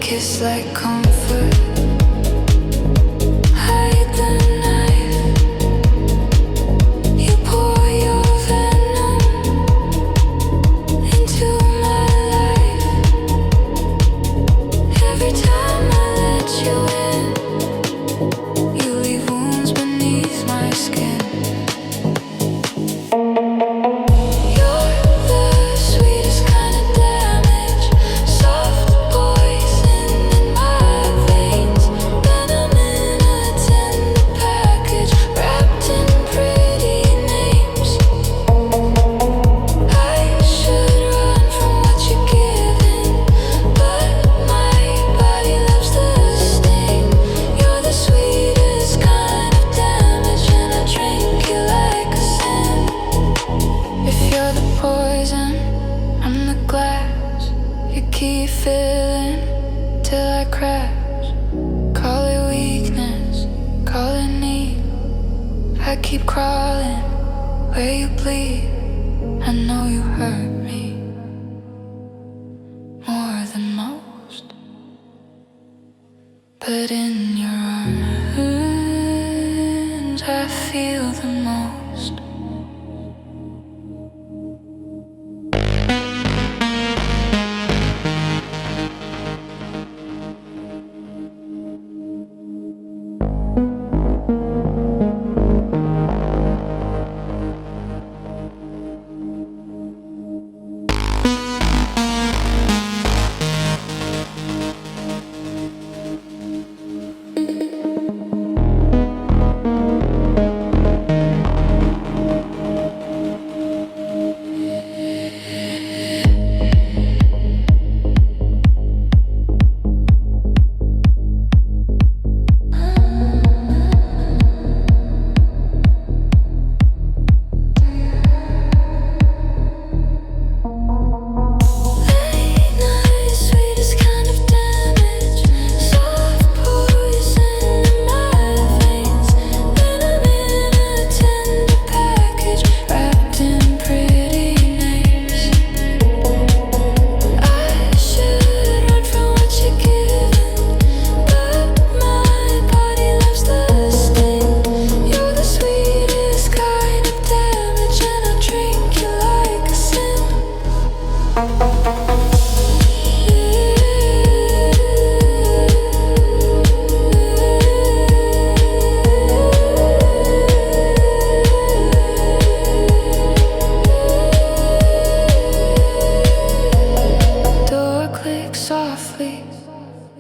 B: Kiss like comfort. Hide the knife. You pour your venom into my life. Every time I let you in, you leave wounds beneath my skin. You're the
A: keep crawling where you bleed. I know you hurt me more than most, but in your arms I feel the most.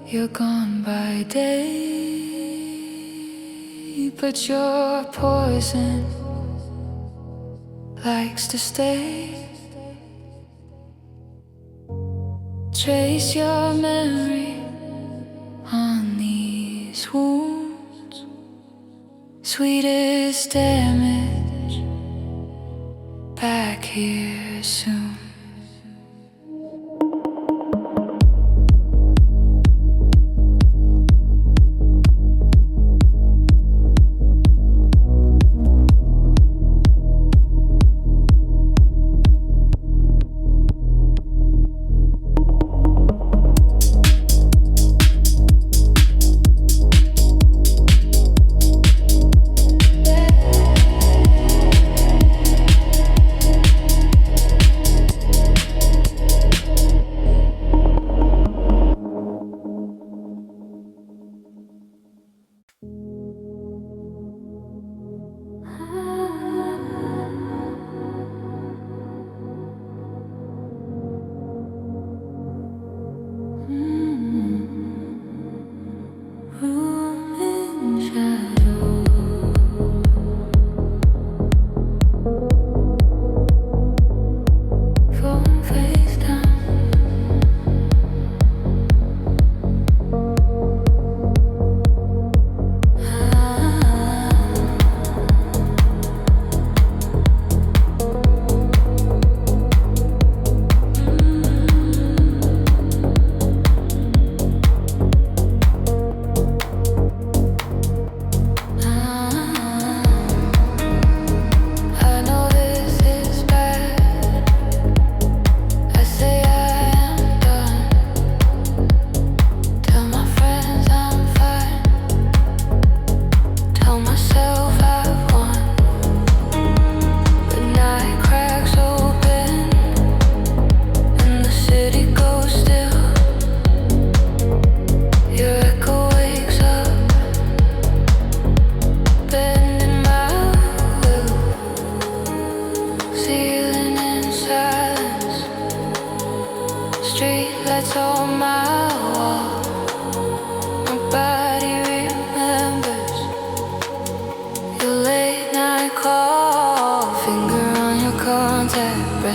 A: You're gone by day, but your poison likes to stay. Trace your memory on these wounds. Sweetest damage, back here soon.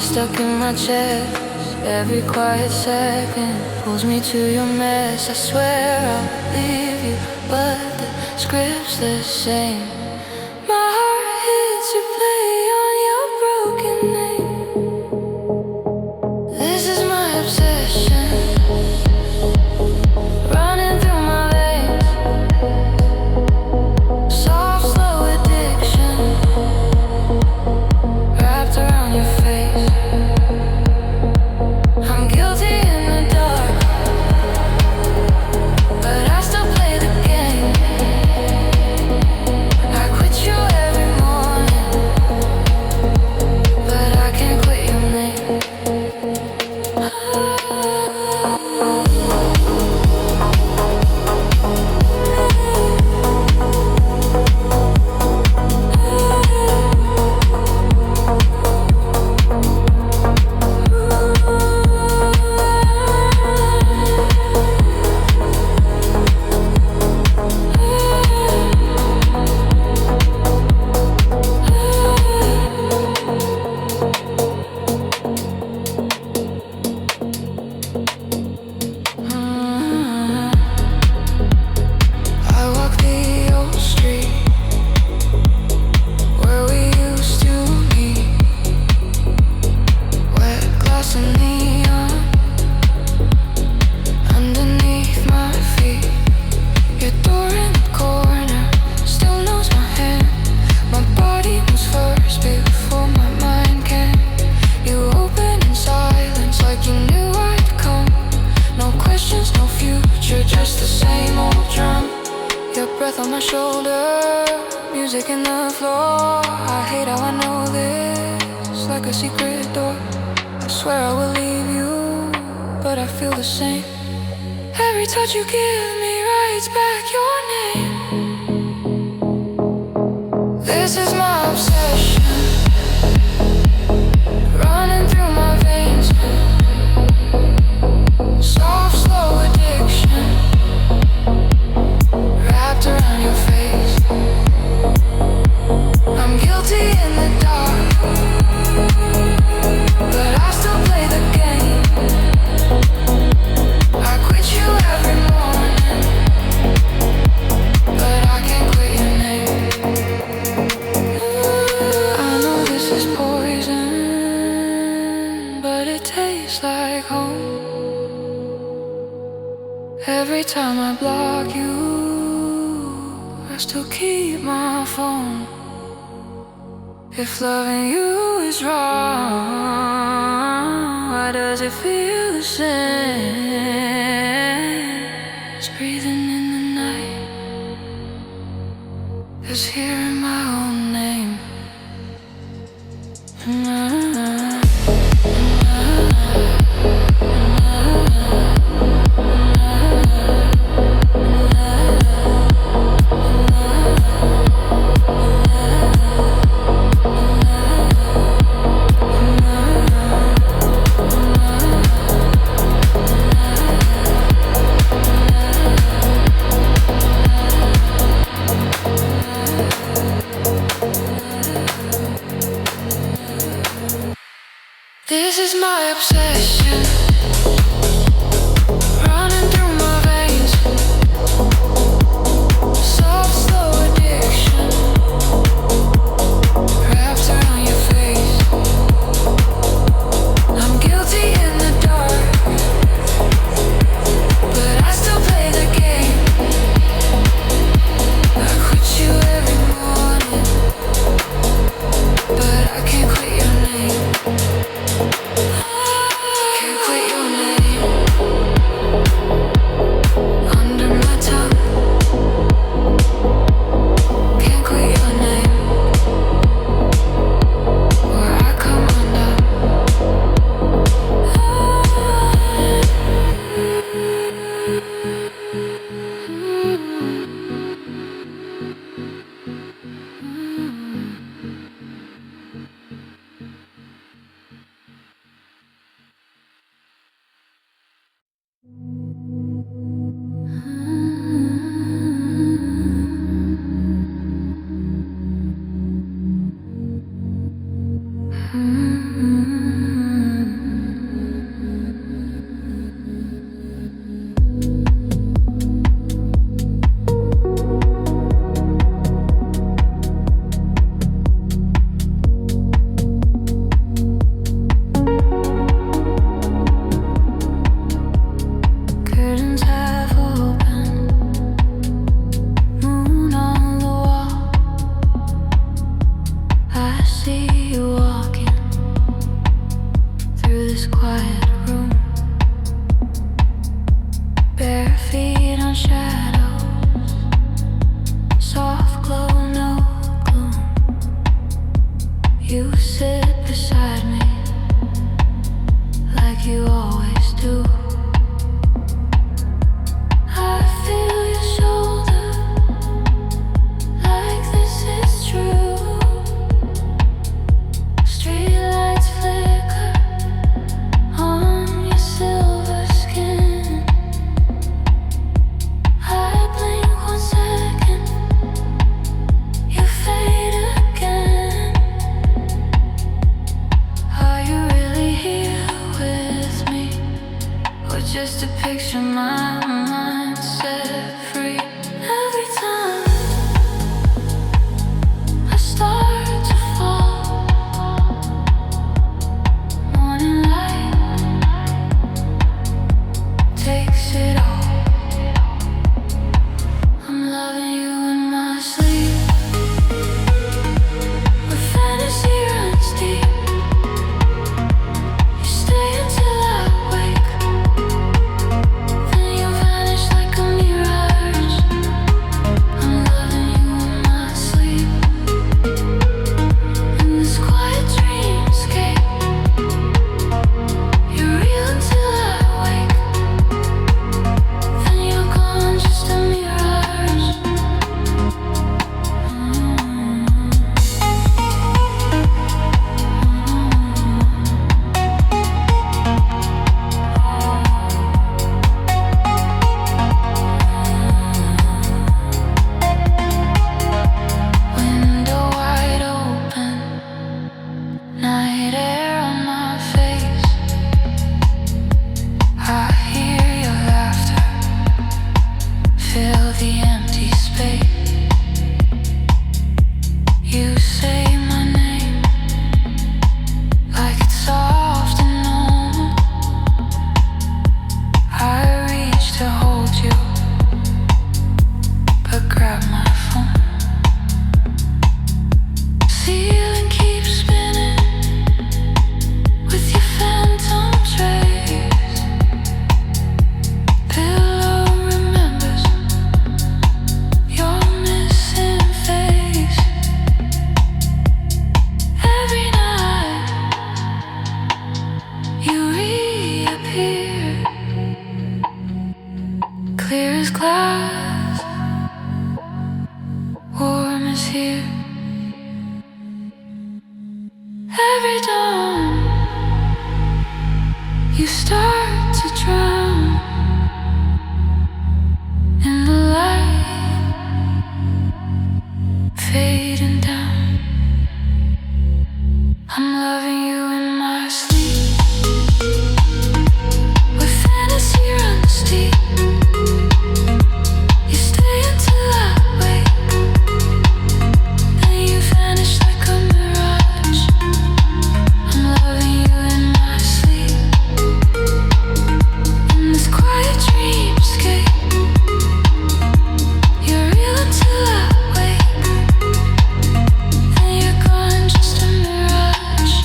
A: Stuck in my chest, every quiet second pulls me to your mess. I swear I'll leave you, but the script's the same. My heart hits replay on your broken name. This is my obsession, running through my veins. Soft, slow addiction.
B: lights and neon underneath my feet. Your door in the corner still knows my hand. My body moves first before my mind can. You open in silence like you knew I'd come. No questions, no future, just the same old drum. Your breath on my shoulder, music in the floor. I hate how I know this, like a secret door. I swear I will leave you, but I feel the same. Every touch you give me writes back your name. This is my obsession, running through my veins. Soft, slow addiction, wrapped around your face. I'm guilty in the dark, but I still play the game. I quit you every morning, but I can't quit your name. I know this is poison, but it tastes like home. Every time I block you, I still keep my phone. If loving you is wrong, why does it feel the same? It's breathing in the night, it's hearing my own name. This is my obsession, running through my veins. Soft, slow addiction, wrapped around your face. I'm guilty in the dark, but I still play the game. I quit you every morning, but I can't quit your name. Can't quit your name. Under my tongue. Can't quit your name. Where I come undone. Curtains half open, moon on the wall. I see you walking through this quiet room, bare feet on shadows, soft glow, no gloom. You sit beside me like you always do. I feel your shoulder, like this is true. Streetlights flicker on your silver skin. I blink 1 second, you fade again. Are you really here with me, or just a picture my mind set free? Every time I start to fall, morning light
A: glass, warm as here. Every dawn you start to drown in the light fading down. I'm loving you in my sleep, with fantasy runs deep. You stay until I wake, then you vanish like a mirage. I'm loving you in my sleep, in this quiet dreamscape. You're real until I wake, then you're gone, just a mirage.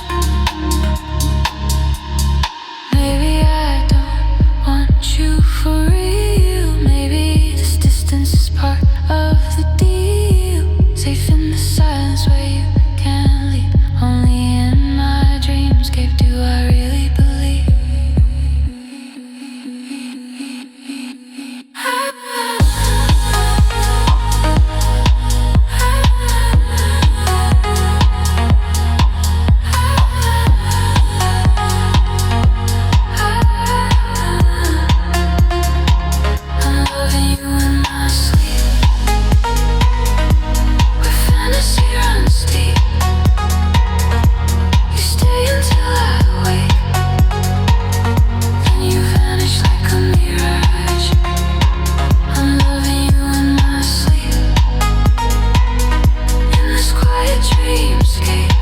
A: Maybe I don't want you for real. Maybe this distance is part of the deal. Safe in the silence where you can't leave. Only in my dreamscape do I really believe. I'm loving you in my sleep, where fantasy runs deep. You stay until I wake, then you vanish like a mirage. I'm loving you in my sleep, in this quiet dreamscape.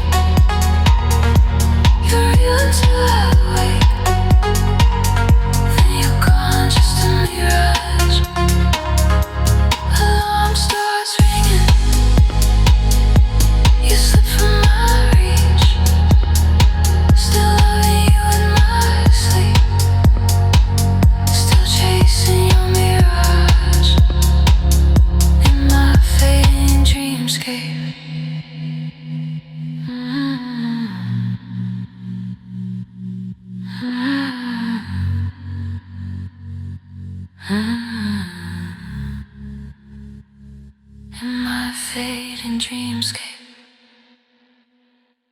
A: You're real until I wake, then you're gone, just a mirage. Alarm starts ringing, you slip from my reach. Still loving you in my sleep, still chasing your mirage, in my fading dreamscape. In my fading dreamscape.